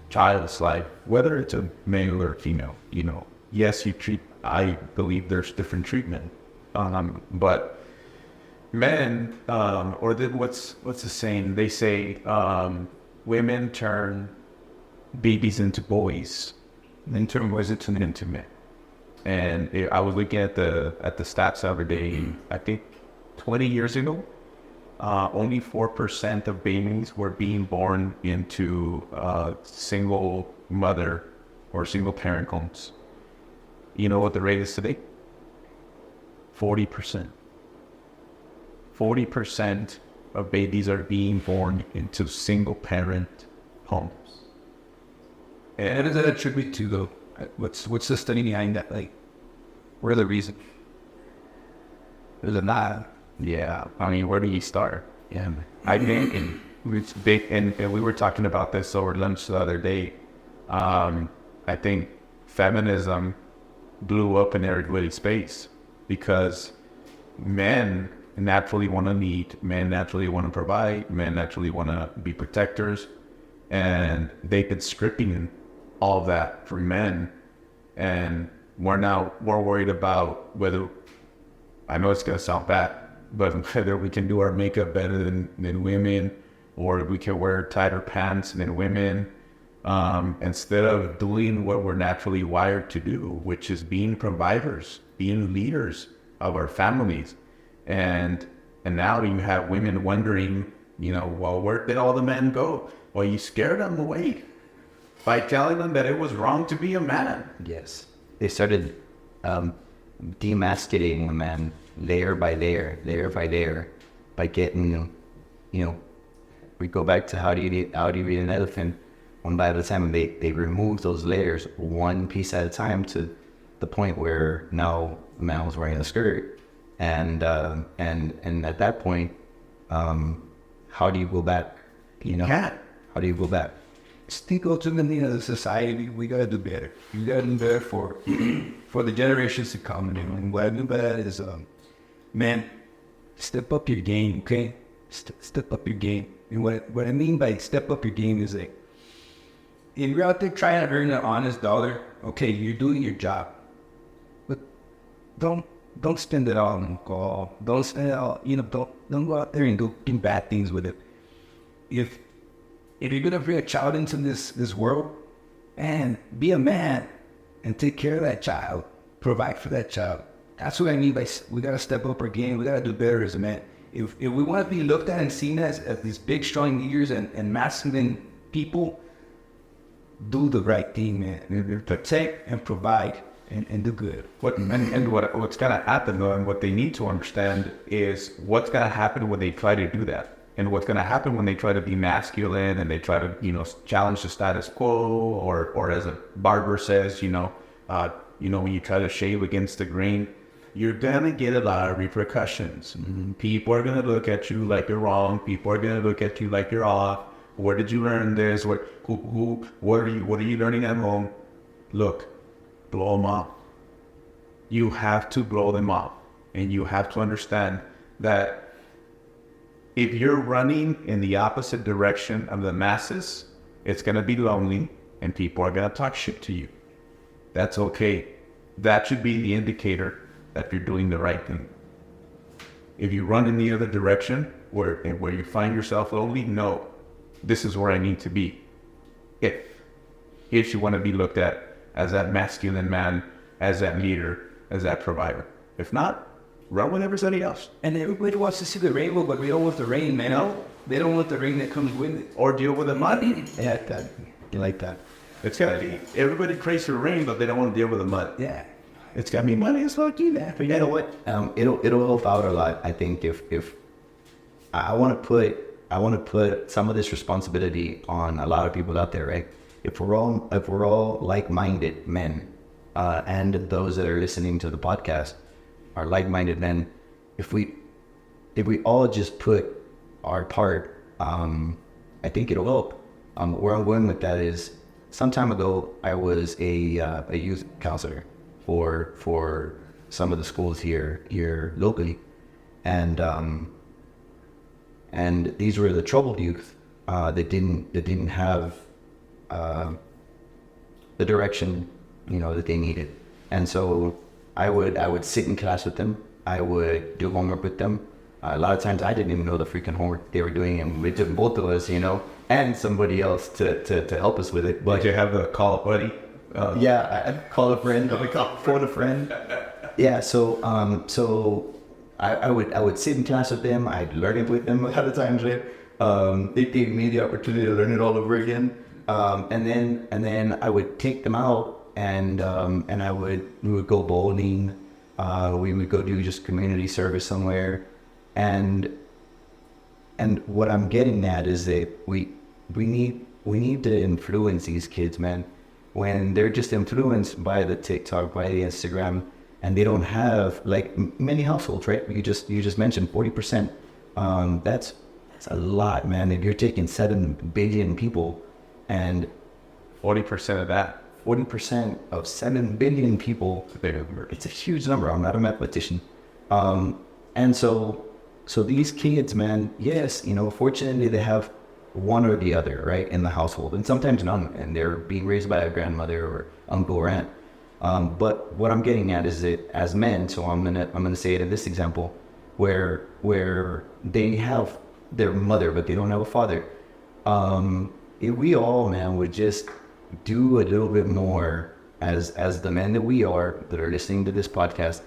child's life, whether it's a male or female. Yes, I believe there's different treatment, but men, what's the saying? They say women turn babies into boys, and turn boys into men. And I was looking at the stats the other day. I think 20 years ago, only 4% of babies were being born into single mother or single parent homes. You know what the rate is today? 40%. 40% of babies are being born into single parent homes. And what does that attribute to, though? What's the study behind that? Like, what are the reasons? There's a lot. Yeah, I mean, where do you start? Yeah, I think it's big, and we were talking about this over lunch the other day. I think feminism blew up in everybody's space because men naturally want to lead, men naturally want to provide, men naturally want to be protectors, and they've been stripping all that from men, and we're now more worried about whether, I know it's going to sound bad, but whether we can do our makeup better than women, or we can wear tighter pants than women, instead of doing what we're naturally wired to do, which is being providers, being leaders of our families. And now you have women wondering, well, where did all the men go? Well, you scared them away by telling them that it was wrong to be a man. Yes. They started demasculating the man layer by layer, by getting, we go back to how do you eat an elephant one bite at a time, and they remove those layers one piece at a time to the point where now the man was wearing a skirt. And at that point, how do you go back? How do you go back? Still ultimately as a society, we gotta do better. You gotta do better for the generations to come. And what I mean by that is, man, step up your game, okay? Step up your game. And what I mean by step up your game is like, if you're out there trying to earn an honest dollar, okay, you're doing your job, but don't spend it all on alcohol. Don't spend it all. Don't go out there and do bad things with it. If you're gonna bring a child into this world, man, be a man and take care of that child. Provide for that child. That's what I mean by we gotta step up our game. We gotta do better as a man. If we want to be looked at and seen as these big, strong leaders and masculine people, do the right thing, man. Protect and provide and do good. What's gonna happen though, and what they need to understand is what's gonna happen when they try to do that. And what's going to happen when they try to be masculine and they try to, challenge the status quo, or as a barber says, when you try to shave against the grain, you're going to get a lot of repercussions. Mm-hmm. People are going to look at you like you're wrong. People are going to look at you like you're off. Where did you learn this? What are you learning at home? Look, blow them up. You have to blow them up. And you have to understand that if you're running in the opposite direction of the masses, it's going to be lonely and people are going to talk shit to you. That's okay. That should be the indicator that you're doing the right thing. If you run in the other direction where you find yourself lonely, no, this is where I need to be. If you want to be looked at as that masculine man, as that leader, as that provider. If not, run with everybody else. And everybody wants to see the rainbow, but we don't want the rain, man. No, they don't want the rain that comes with it. Or deal with the mud. Yeah, you like that. It's gotta be. Everybody prays for rain, but they don't want to deal with the mud. Yeah. It's gotta be muddy as fuck, that. But you know what? It'll help out a lot. I think if I want to put some of this responsibility on a lot of people out there, right? if we're all like-minded men, and those that are listening to the podcast are like-minded men, if we all just put our part, I think it'll help. Where I'm going with that is, some time ago I was a youth counselor for some of the schools here locally, and these were the troubled youth that didn't have the direction, that they needed. And so I would sit in class with them. I would do homework with them. A lot of times I didn't even know the freaking homework they were doing, and it took both of us, and somebody else to help us with it. But you have a call buddy. Yeah, I'd call a friend. Phone a friend. Yeah, so I would sit in class with them. I'd learn it with them a lot of times. Right? They gave me the opportunity to learn it all over again. And then I would take them out, and we would go bowling. We would go do just community service somewhere, and what I'm getting at is that we need to influence these kids, man. When they're just influenced by the TikTok, by the Instagram, and they don't have, like many households, right? You just mentioned 40%. That's a lot, man. If you're taking 7 billion people, and 40% of that, 40% of 7 billion people, it's a huge number. I'm not a mathematician. And so these kids, man, yes, fortunately they have one or the other, right, in the household, and sometimes none, and they're being raised by a grandmother or uncle or aunt. But what I'm getting at is that as men, so I'm gonna say it in this example, where they have their mother but they don't have a father. If we all, man, would just do a little bit more as the men that we are that are listening to this podcast,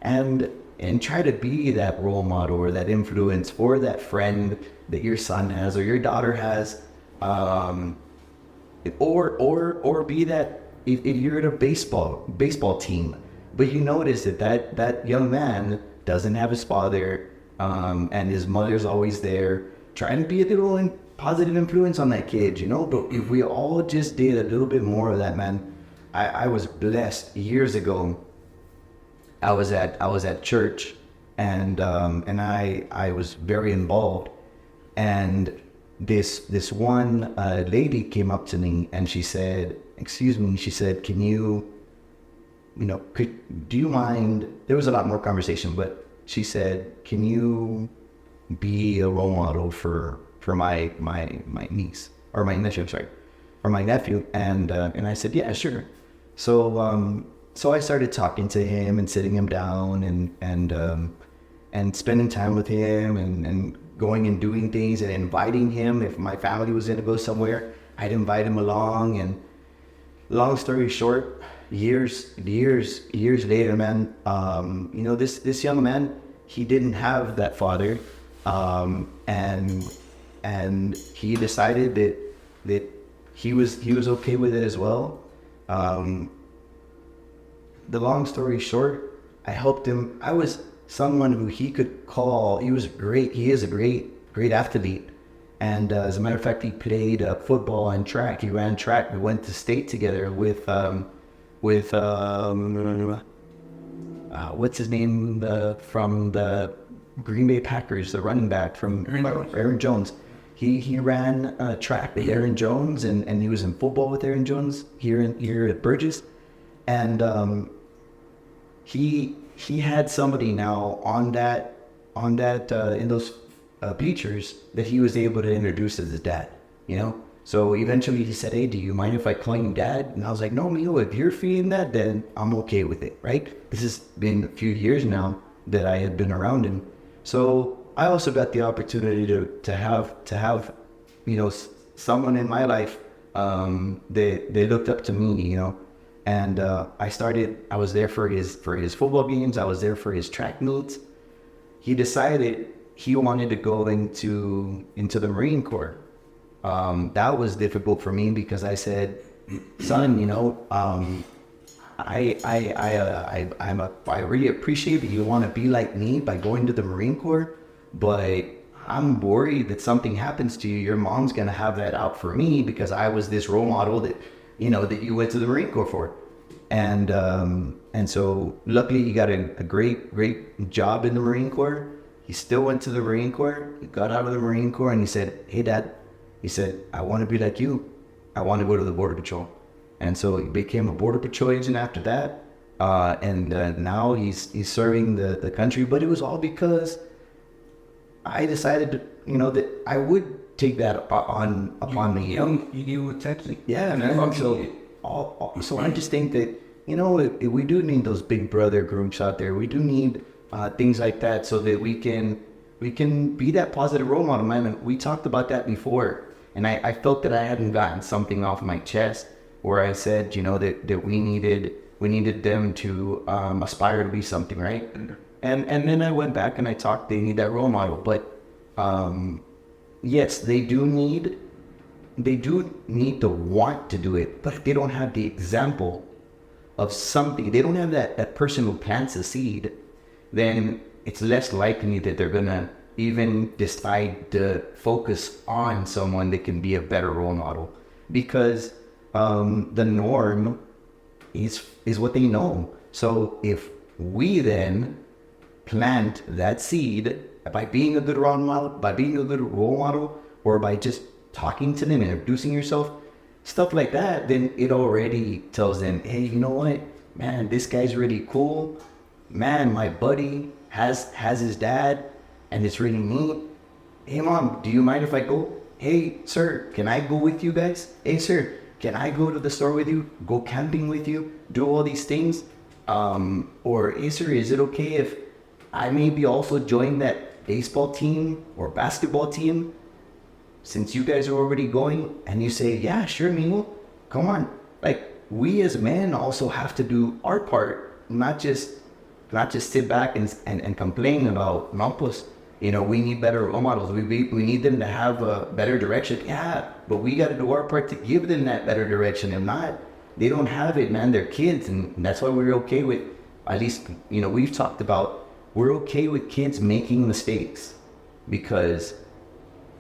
and try to be that role model or that influence for that friend that your son has or your daughter has, or be that if you're at a baseball team, but you notice that young man doesn't have his father, and his mother's always there, trying to be a little positive influence on that kid, But if we all just did a little bit more of that, man, I was blessed years ago. I was at church, and I was very involved, and this one lady came up to me and she said, "Excuse me," she said, "Can you, do you mind?" There was a lot more conversation, but she said, "Can you be a role model for my niece or my nephew?" I'm sorry, or my nephew. And I said, "Yeah, sure." So I started talking to him and sitting him down and spending time with him and going and doing things and inviting him. If my family was going to go somewhere, I'd invite him along. And long story short, years later, man, this young man, he didn't have that father, and he decided that he was okay with it as well. The long story short, I helped him. I was someone who he could call. He is a great athlete. And as a matter of fact, he played football and track. He ran track. We went to state together with what's his name from the Green Bay Packers, the running back from Aaron Jones. He ran track with Aaron Jones, and he was in football with Aaron Jones here at Burgess. And he had somebody now on that in those bleachers that he was able to introduce as his dad, So eventually he said, "Hey, do you mind if I call you Dad?" And I was like, "No, Milo, if you're feeling that, then I'm okay with it," right? This has been a few years now that I had been around him. So I also got the opportunity to have someone in my life they looked up to me, And I was there for his football games. I was there for his track meets. He decided he wanted to go into the Marine Corps. That was difficult for me because I said, "Son, I really appreciate that you want to be like me by going to the Marine Corps, but I'm worried that something happens to you. Your mom's going to have that out for me because I was this role model that, that you went to the Marine Corps for. And so luckily he got a great job in the Marine Corps. He still went to the Marine Corps. He got out of the Marine Corps and he said, hey, Dad, he said, I want to be like you. I want to go to the Border Patrol. And so he became a Border Patrol agent after that. And now he's serving the country. But it was all because I decided to, that I would take that upon me. You attention. Yeah, man. So I just think that, we do need those big brother groups out there. We do need things like that so that we can be that positive role model, man. And we talked about that before. And I felt that I hadn't gotten something off my chest where I said, that we needed them to aspire to be something, right? And then I went back and I talked, they need that role model. But yes, they do need to want to do it, but if they don't have the example of something, they don't have that person who plants a seed, then it's less likely that they're gonna even decide to focus on someone that can be a better role model, because the norm is what they know. So if we then plant that seed by being a good role model, by being a good role model, or by just talking to them, introducing yourself, stuff like that, then it already tells them, hey, you know what, man, this guy's really cool. Man, my buddy has his dad, and it's really neat. Hey, Mom, do you mind if I go? Hey, sir, can I go with you guys? Hey, sir, can I go to the store with you? Go camping with you? Do all these things? Or, hey, sir, is it okay if I maybe also join that baseball team or basketball team? Since you guys are already going, and you say, yeah, sure, Mimo, come on. Like, we as men also have to do our part, not just sit back and complain about Mampus. We need better role models. We need them to have a better direction. Yeah, but we got to do our part to give them that better direction. If not, they don't have it, man. They're kids, and that's why we're okay with, at least, we've talked about, we're okay with kids making mistakes, because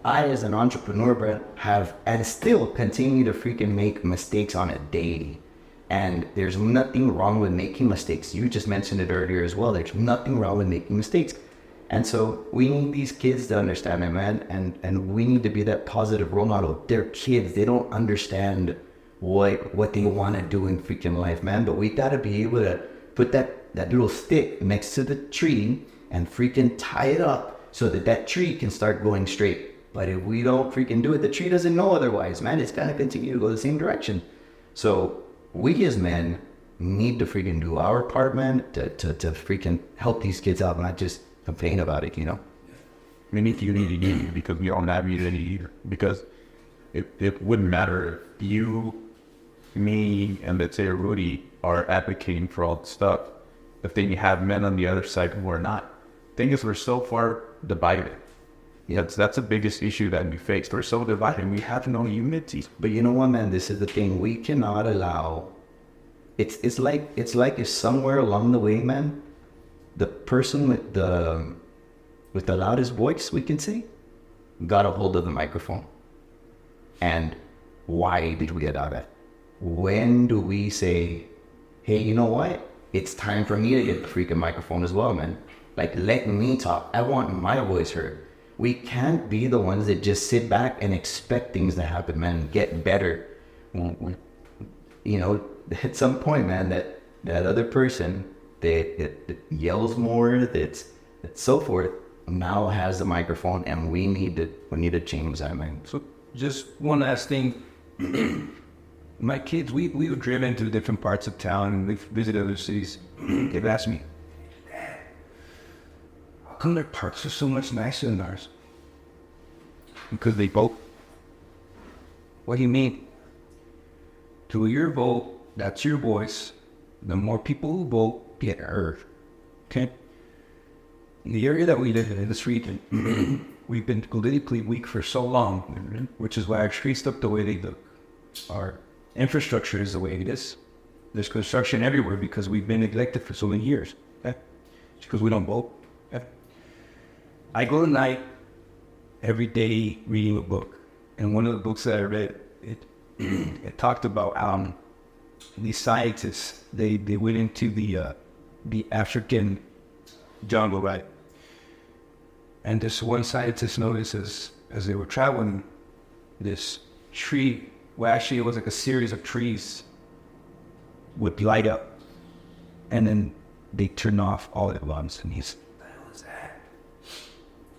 I, as an entrepreneur, Brett, have and still continue to freaking make mistakes on a daily. And there's nothing wrong with making mistakes. You just mentioned it earlier as well. There's nothing wrong with making mistakes. And so we need these kids to understand it, man. And we need to be that positive role model. They're kids. They don't understand what they want to do in freaking life, man. But we got to be able to put that little stick next to the tree and freaking tie it up so that tree can start going straight. But if we don't freaking do it, the tree doesn't know otherwise, man. It's going to continue to go the same direction. So we as men need to freaking do our part, man, to freaking help these kids out, not just complain about it, Maybe you need to do, because we don't have unity either. Because it wouldn't matter if you, me, and let's say Rudy are advocating for all the stuff, if then you have men on the other side who are not. Thing is, we're so far divided. Yeah, that's the biggest issue that we face. We're so divided. We have no unity. But you know what, man? This is the thing. We cannot allow. It's like if somewhere along the way, man, the person with the loudest voice, we can say, got a hold of the microphone. And why did we allow that? When do we say, hey, you know what? It's time for me to get the freaking microphone as well, man. Like, let me talk. I want my voice heard. We can't be the ones that just sit back and expect things to happen, man, get better. At some point, man, that other person that yells more, that's so forth, now has the microphone, and we need to change that, man. So just one last thing. My kids, we were driven to different parts of town, and we've visited other cities. They've asked me, Dad, how come their parks are so much nicer than ours? Because they vote. What do you mean? To your vote, that's your voice. The more people who vote get heard. Okay? In the area that we live in this region, we've been politically weak for so long, which is why our streets look the way they look. Our infrastructure is the way it is. There's construction everywhere because we've been neglected for so many years. Okay? It's because we don't vote. Okay? I go tonight every day reading a book. And one of the books that I read, it talked about these scientists. They went into the African jungle, right? And this one scientist noticed as they were traveling, this tree, well, actually it was like a series of trees, would light up, and then they turn off all at once. And he's, what the hell is that?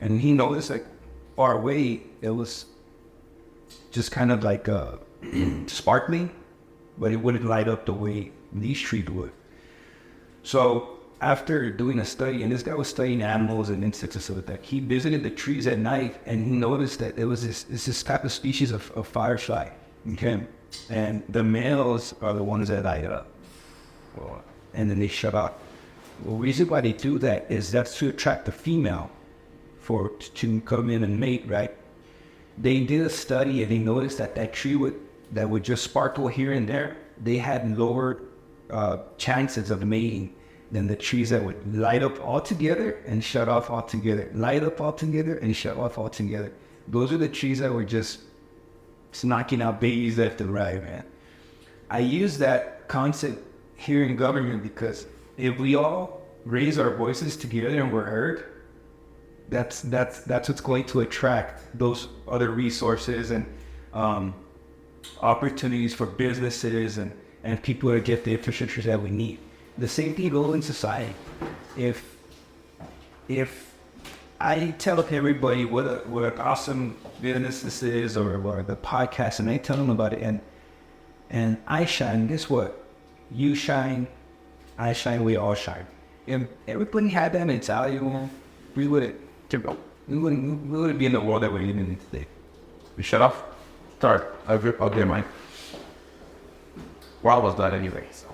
And he noticed, like, far away, it was just kind of like sparkling, but it wouldn't light up the way these trees would. So after doing a study, and this guy was studying animals and insects and stuff like that, he visited the trees at night, and he noticed that there was this type of species of firefly. Okay, and the males are the ones that light up, and then they shut out. The reason why they do that is that's to attract the female to come in and mate, right? They did a study and they noticed that tree would just sparkle here and there, they had lower chances of mating than the trees that would light up altogether and shut off altogether, light up altogether and shut off altogether. Those are the trees that were just knocking out babies left and right, man. I use that concept here in government because if we all raise our voices together and we're heard, that's what's going to attract those other resources and opportunities for businesses and people to get the infrastructure that we need. The same thing goes in society. If I tell everybody what an awesome business this is or the podcast, and I tell them about it, and I shine, guess what? You shine, I shine, we all shine. If everybody had that mentality, we wouldn't be in the world that we're in today. We shut off? Start. I'll get mine. Well, I was done anyway, so.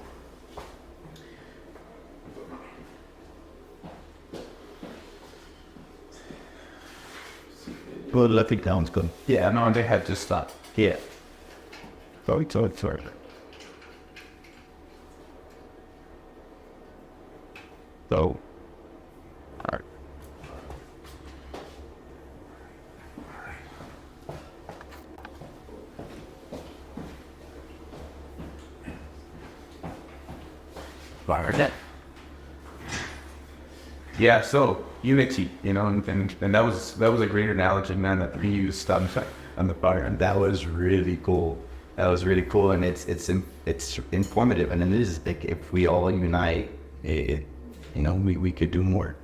Well, I think that one's good. Yeah, no, they had to stop. Yeah. Sorry. So, all right. Yeah, so unity, and that was a great analogy, man, that we used on the fire. And that was really cool. And it's informative. And it is like if we all unite, we could do more.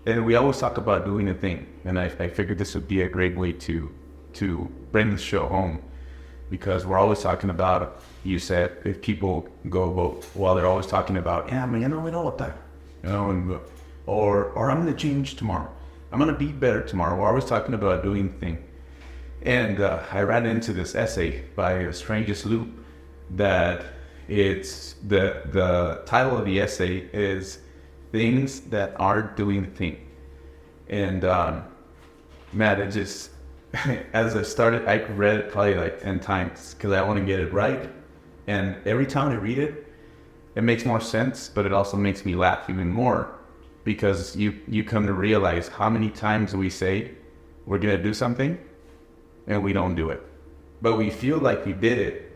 And we always talk about doing a thing, and I figured this would be a great way to bring the show home, because we're always talking about, you said, if people go vote, well, they're always talking about, yeah, man, we know what that, or I'm going to change tomorrow. I'm going to be better tomorrow. We're always talking about doing the thing. And I ran into this essay by Strangest Loop that it's the title of the essay is Things That Aren't Doing the Thing. And Matt, it just, as I started, I read it probably like 10 times because I want to get it right. And every time I read it, it makes more sense, but it also makes me laugh even more, because you come to realize how many times we say we're going to do something and we don't do it. But we feel like we did it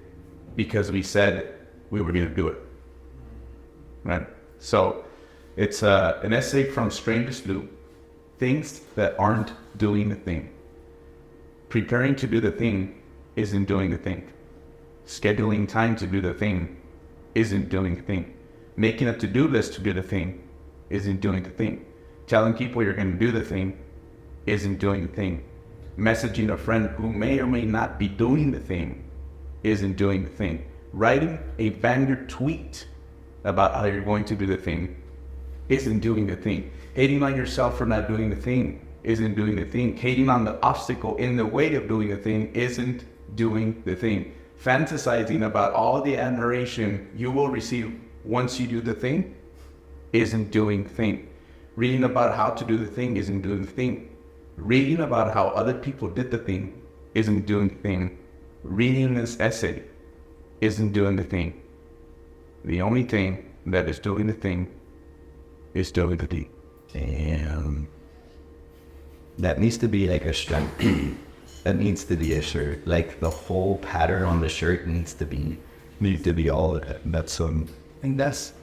because we said we were going to do it. Right? So it's an essay from Strangest Loop, Things That Aren't Doing the Thing. Preparing to do the thing isn't doing the thing. Scheduling time to do the thing isn't doing the thing. Making a to-do list to do the thing isn't doing the thing. Telling people you're going to do the thing isn't doing the thing. Messaging a friend who may or may not be doing the thing isn't doing the thing. Writing a banger tweet about how you're going to do the thing isn't doing the thing. Hating on yourself for not doing the thing isn't doing the thing. Hating on the obstacle in the way of doing the thing isn't doing the thing. Fantasizing about all the admiration you will receive once you do the thing isn't doing the thing. Reading about how to do the thing isn't doing the thing. Reading about how other people did the thing isn't doing the thing. Reading this essay isn't doing the thing. The only thing that is doing the thing is doing the thing. Damn. that needs to be like a shirt. That needs to be a shirt. Like the whole pattern on the shirt needs to be all of it. That's And that's,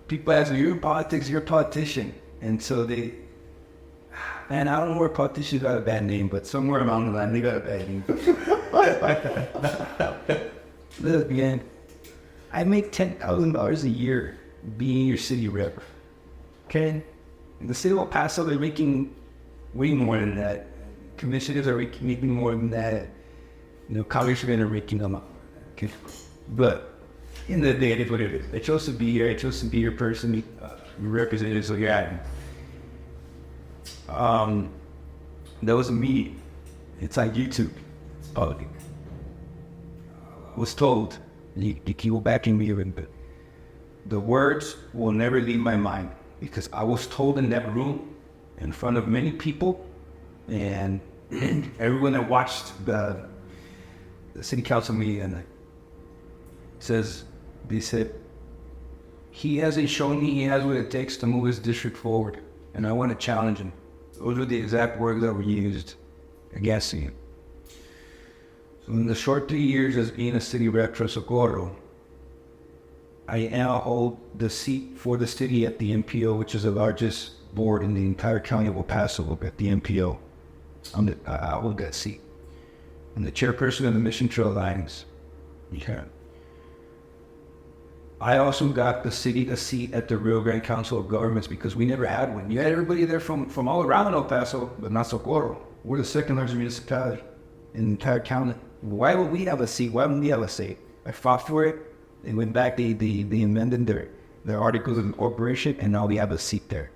people ask me, you're in politics, you're a politician. And so they, man, I don't know where politicians got a bad name, but somewhere along the line, they got a bad name. Look, man, I make $10,000 a year being your city rep. Okay? In the city of El Paso, they're making way more than that. Commissioners are making more than that. Congressmen are making them up. Okay? But in the day, it is what it is. I chose to be here. I chose to be your person, your representative, so you're at. That was me. It's on YouTube. It's public. I was told, you keep backing me even, but the words will never leave my mind because I was told in that room in front of many people and everyone that watched the city council meeting, and they said, he hasn't shown me he has what it takes to move his district forward, and I want to challenge him. Those were the exact words that were used against him. So in the short 3 years as being a city rep for Socorro, I now hold the seat for the city at the MPO, which is the largest board in the entire county of El Paso at the MPO. I hold that seat. I'm the chairperson of the Mission Trail Alliance. Okay. I also got the city a seat at the Rio Grande Council of Governments because we never had one. You had everybody there from all around El Paso, but not Socorro. We're the second largest municipality in the entire county. Why would we have a seat? Why wouldn't we have a seat? I fought for it. They went back, they amended their articles of incorporation, and now we have a seat there.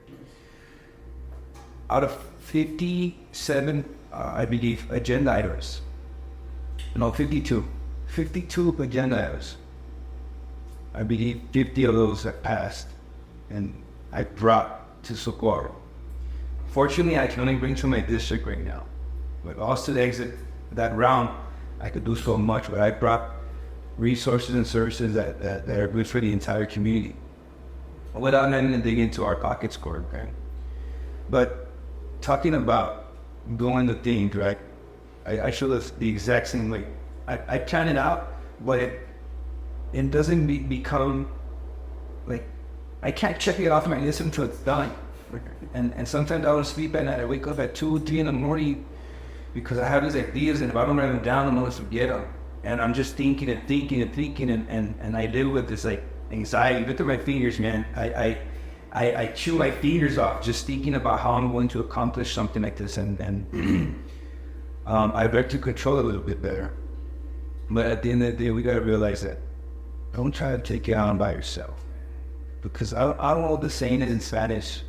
Out of 57, I believe, agenda items. No, 52. 52 agenda items. I believe 50 of those have passed, and I brought to Socorro. Fortunately, I can only bring to my district right now. But also to exit that round, I could do so much, but I brought resources and services that are good for the entire community. Without having to dig into our pocket score, okay? But talking about doing the things, right? I show this the exact same way. I plan it out, but it doesn't become like, I can't check it off my list until it's done. And sometimes I don't sleep at night. I wake up at 2, 3 in the morning because I have these ideas, and if I don't write them down, I'm gonna forget them. And I'm just thinking and thinking and thinking, and I live with this like anxiety. Look at my fingers, man. I chew my fingers off just thinking about how I'm going to accomplish something like this, and I've learned to control it a little bit better. But at the end of the day, we gotta realize that don't try to take it on by yourself, because I don't know what the saying is in Spanish.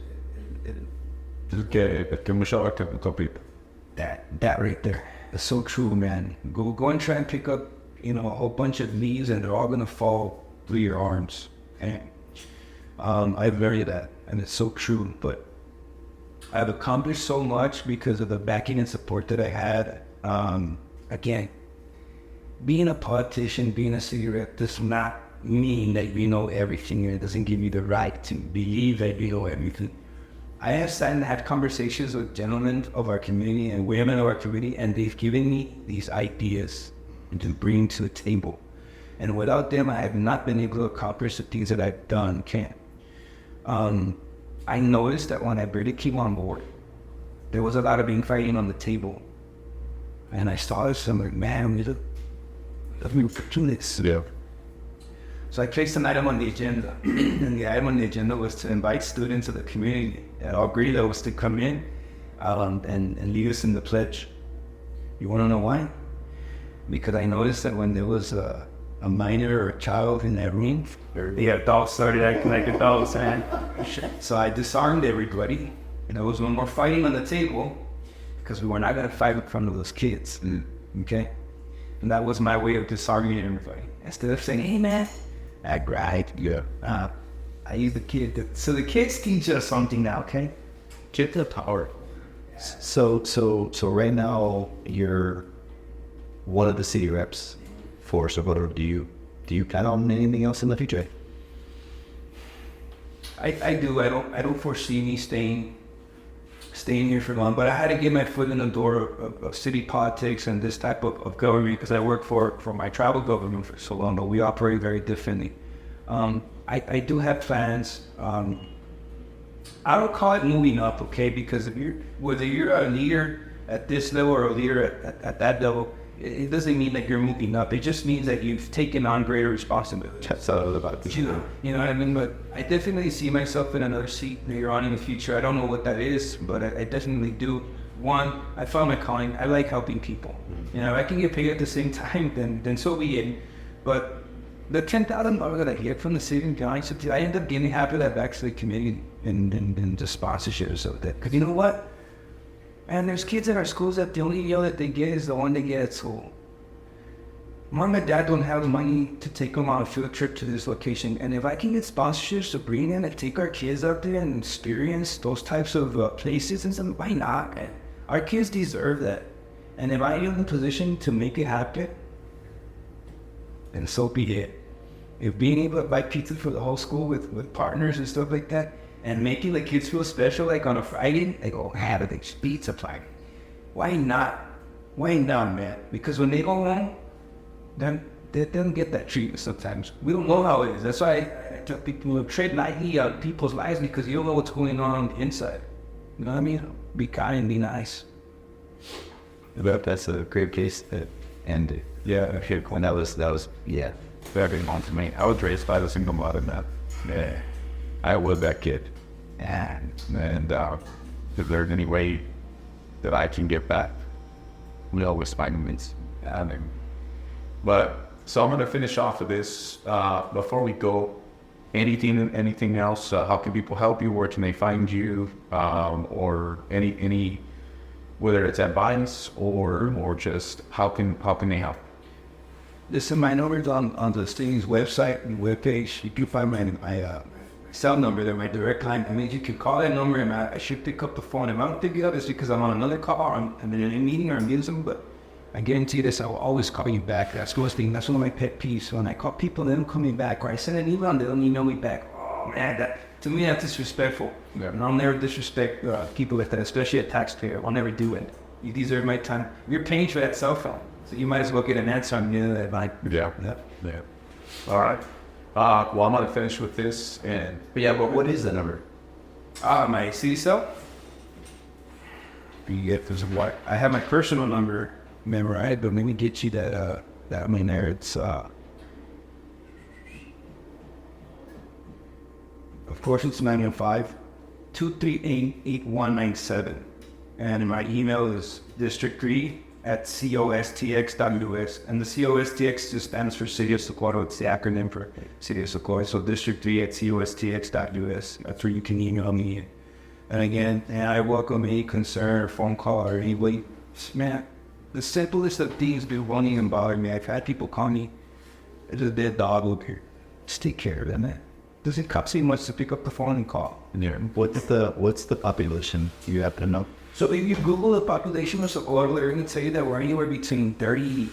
That right there. It's so true, man. Go and try and pick up, a whole bunch of leaves, and they're all gonna fall through your arms. Okay? I've learned that, and it's so true. But I've accomplished so much because of the backing and support that I had. Again, being a politician, being a city rep, does not mean that you know everything. It doesn't give you the right to believe that you know everything. I have sat and had conversations with gentlemen of our community and women of our community, and they've given me these ideas to bring to the table. And without them, I have not been able to accomplish the things that I've done. I noticed that when I really came on board, there was a lot of infighting on the table. And I saw this, and I'm like, man, let me do this. Yeah. So I placed an item on the agenda, and the item on the agenda was to invite students of the community at Algreda was to come in and lead us in the pledge. You want to know why? Because I noticed that when there was a minor or a child in that room, the adults started acting like adults, man. So I disarmed everybody, and there was no more fighting on the table because we were not going to fight in front of those kids, okay? And that was my way of disarming everybody. Instead of saying, hey, man, act right. Yeah. I use the kid. So the kids teach us something now, okay? Get the power. So right now you're one of the city reps for Socorro. Do you plan on anything else in the future? I do. I don't foresee me staying staying here for long, but I had to get my foot in the door of city politics and this type of government because I worked for my tribal government for so long, but we operate very differently. I do have plans. I don't call it moving up, okay? Because whether you're a leader at this level or a leader at that level, it doesn't mean that you're moving up. It just means that you've taken on greater responsibility. That's all about You know what I mean? But I definitely see myself in another seat later on in the future. I don't know what that is, but I definitely do. One, I found my calling. I like helping people. You know, if I can get paid at the same time, then so be it. But the $10,000 that I get from the city and county, I end up giving half of that back to the community and the sponsorships of that. Because you know what? And there's kids in our schools that the only meal that they get is the one they get at school. Mom and dad don't have money to take them on a field trip to this location. And if I can get sponsorships to bring in and take our kids up there and experience those types of places and stuff, why not? And our kids deserve that. And if I'm in a position to make it happen, then so be it. If being able to buy pizza for the whole school with partners and stuff like that, and making the kids feel special, like on a Friday, they go, have a pizza party. Why not? Why not, man? Because when they go home, then they don't get that treatment sometimes. We don't know how it is. That's why I tell people to tread lightly on people's lives because you don't know what's going on the inside. You know what I mean? Be kind and be nice. That's a great case. And Yeah, when that was very on to me. I was raised by the single mother, man. Yeah, I was that kid. And if there's any way that I can get back, we always find means. But so I'm gonna finish off with this. Before we go, anything else? How can people help you? Where can they find you? Or any whether it's advice or just how can they help? Listen, my number's on the city's website and webpage. You can find my cell number there, my direct line. I mean, you can call that number and I should pick up the phone. If I don't pick it up, it's because I'm on another call or I'm in a meeting or I'm getting something, but I guarantee this, I will always call you back. That's one thing. That's one of my pet peeves. When I call people, they don't call me back. Or I send an email and they don't email me back. Oh, man, to me, that's disrespectful. Yeah. And I'll never disrespect people like that, especially a taxpayer. I'll never do it. You deserve my time. You're paying for that cell phone, so you might as well get an answer on the end of that line. Yeah. All right. Well, I'm going to finish with this. But what is the number? My city cell? I have my personal number memorized, but let me get you that one there. It's, of course, it's 915-238-8197. And my email is district3@costx.us. And the COSTX just stands for City of Socorro. It's the acronym for City of Socorro. So district3@costx.us. That's where you can email me. And again, I welcome any concern or phone call or any way. Man, the simplest of things won't even bother me. I've had people call me, there's a dead dog over here. Just take care of it, man. Doesn't cost me much to pick up the phone and call. Yeah. What's the population? You happen to know? So if you Google the population of Socorro, they're going to tell you that we're anywhere between 30,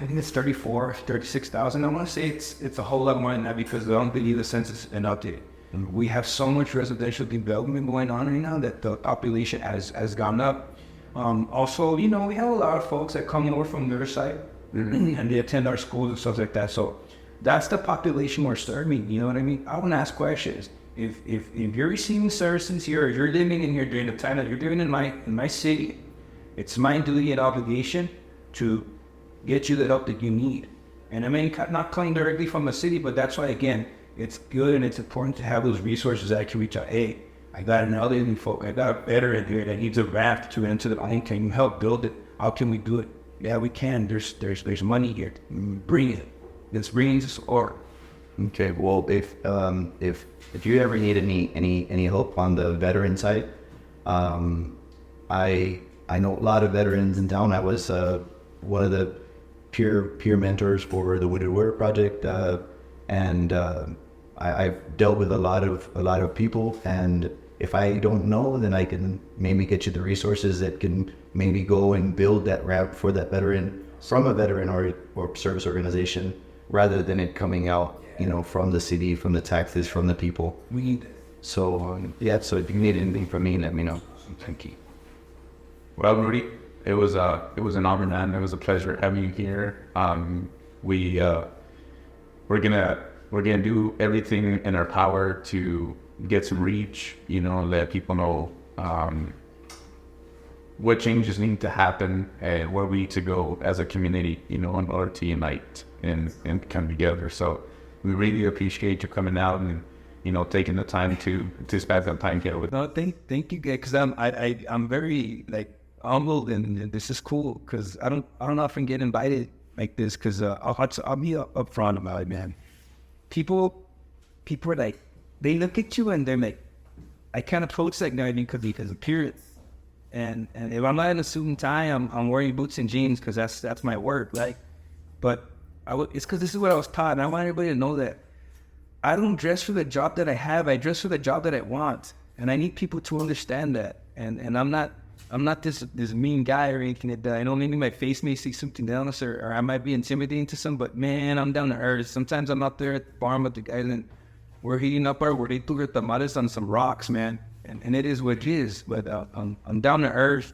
I think it's 34, 36,000. I want to say it's a whole lot more than that because I don't believe the census is updated. Mm-hmm. We have so much residential development going on right now that the population has gone up. Also, we have a lot of folks that come over from the other side and they attend our schools and stuff like that. So that's the population we're serving. You know what I mean? I want to ask questions. If you're receiving services here, or you're living in here during the time that you're living in my city, it's my duty and obligation to get you the help that you need. And I mean, not coming directly from the city, but that's why, again, it's good and it's important to have those resources that I can reach out. Hey, I got an elderly folk, I got a veteran here that needs a raft to enter the line. Can you help build it? How can we do it? Yeah, we can. There's money here. Bring it. Let's bring it to Socorro. Okay. Well, if you ever need any help on the veteran side, I know a lot of veterans in town. I was one of the peer mentors for the Wooded Warrior Project, and I've dealt with a lot of people. And if I don't know, then I can maybe get you the resources that can maybe go and build that ramp for that veteran from a veteran or service organization, rather than it coming out, from the city, from the taxes, from the people. We need. So so if you need anything from me, let me know. Thank you. Well, Rudy, it was an honor, man. It was a pleasure having you here. We're gonna do everything in our power to get some reach. Let people know what changes need to happen and where we need to go as a community. In order to unite and come together. So we really appreciate you coming out and taking the time to spend some time here with. No, thank you, guys, because I'm very humbled, and this is cool because I don't often get invited like this, because I'll be up front about it, man. People are like, they look at you and they're like, I can't approach that guy because of his appearance, and if I'm not in a suit and tie, I'm wearing boots and jeans because that's my work, right? But it's because this is what I was taught, and I want everybody to know that I don't dress for the job that I have. I dress for the job that I want, and I need people to understand that. And I'm not this mean guy or anything like that. I know maybe my face may see something else, or I might be intimidating to some, but man, I'm down to earth. Sometimes I'm out there at the farm with the guys, and we're heating up our burrito tamales on some rocks, man. And it is what it is. But I'm down to earth,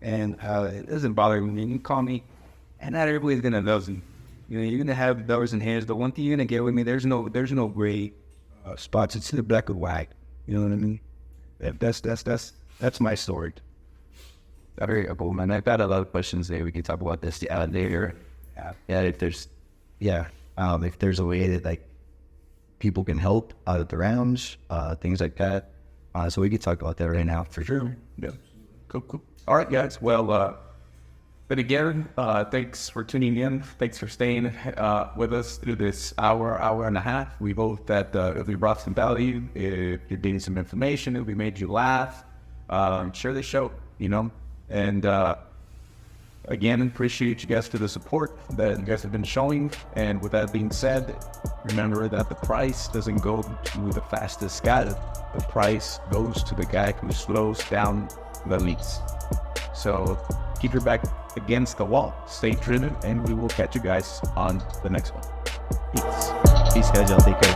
and it doesn't bother me. You can call me, and not everybody's gonna love you. You're gonna have dollars and hands. The one thing you're gonna get with me, there's no gray spots. It's the black and white. You know what I mean? That's my story. Very cool, man. I've got a lot of questions there. We can talk about this later. Yeah. If there's a way that people can help out at the rounds, things like that. So we can talk about that right now for sure. Yeah. Cool. All right, guys. Well, but again, thanks for tuning in. Thanks for staying with us through this hour and a half. We hope that if we brought some value, if you're getting some information, if we made you laugh, share the show, And again, appreciate you guys for the support that you guys have been showing. And with that being said, remember that the price doesn't go to the fastest guy. The price goes to the guy who slows down the least. So keep your back against the wall, stay driven, and we will catch you guys on the next one. Peace. Peace, guys. Y'all take care.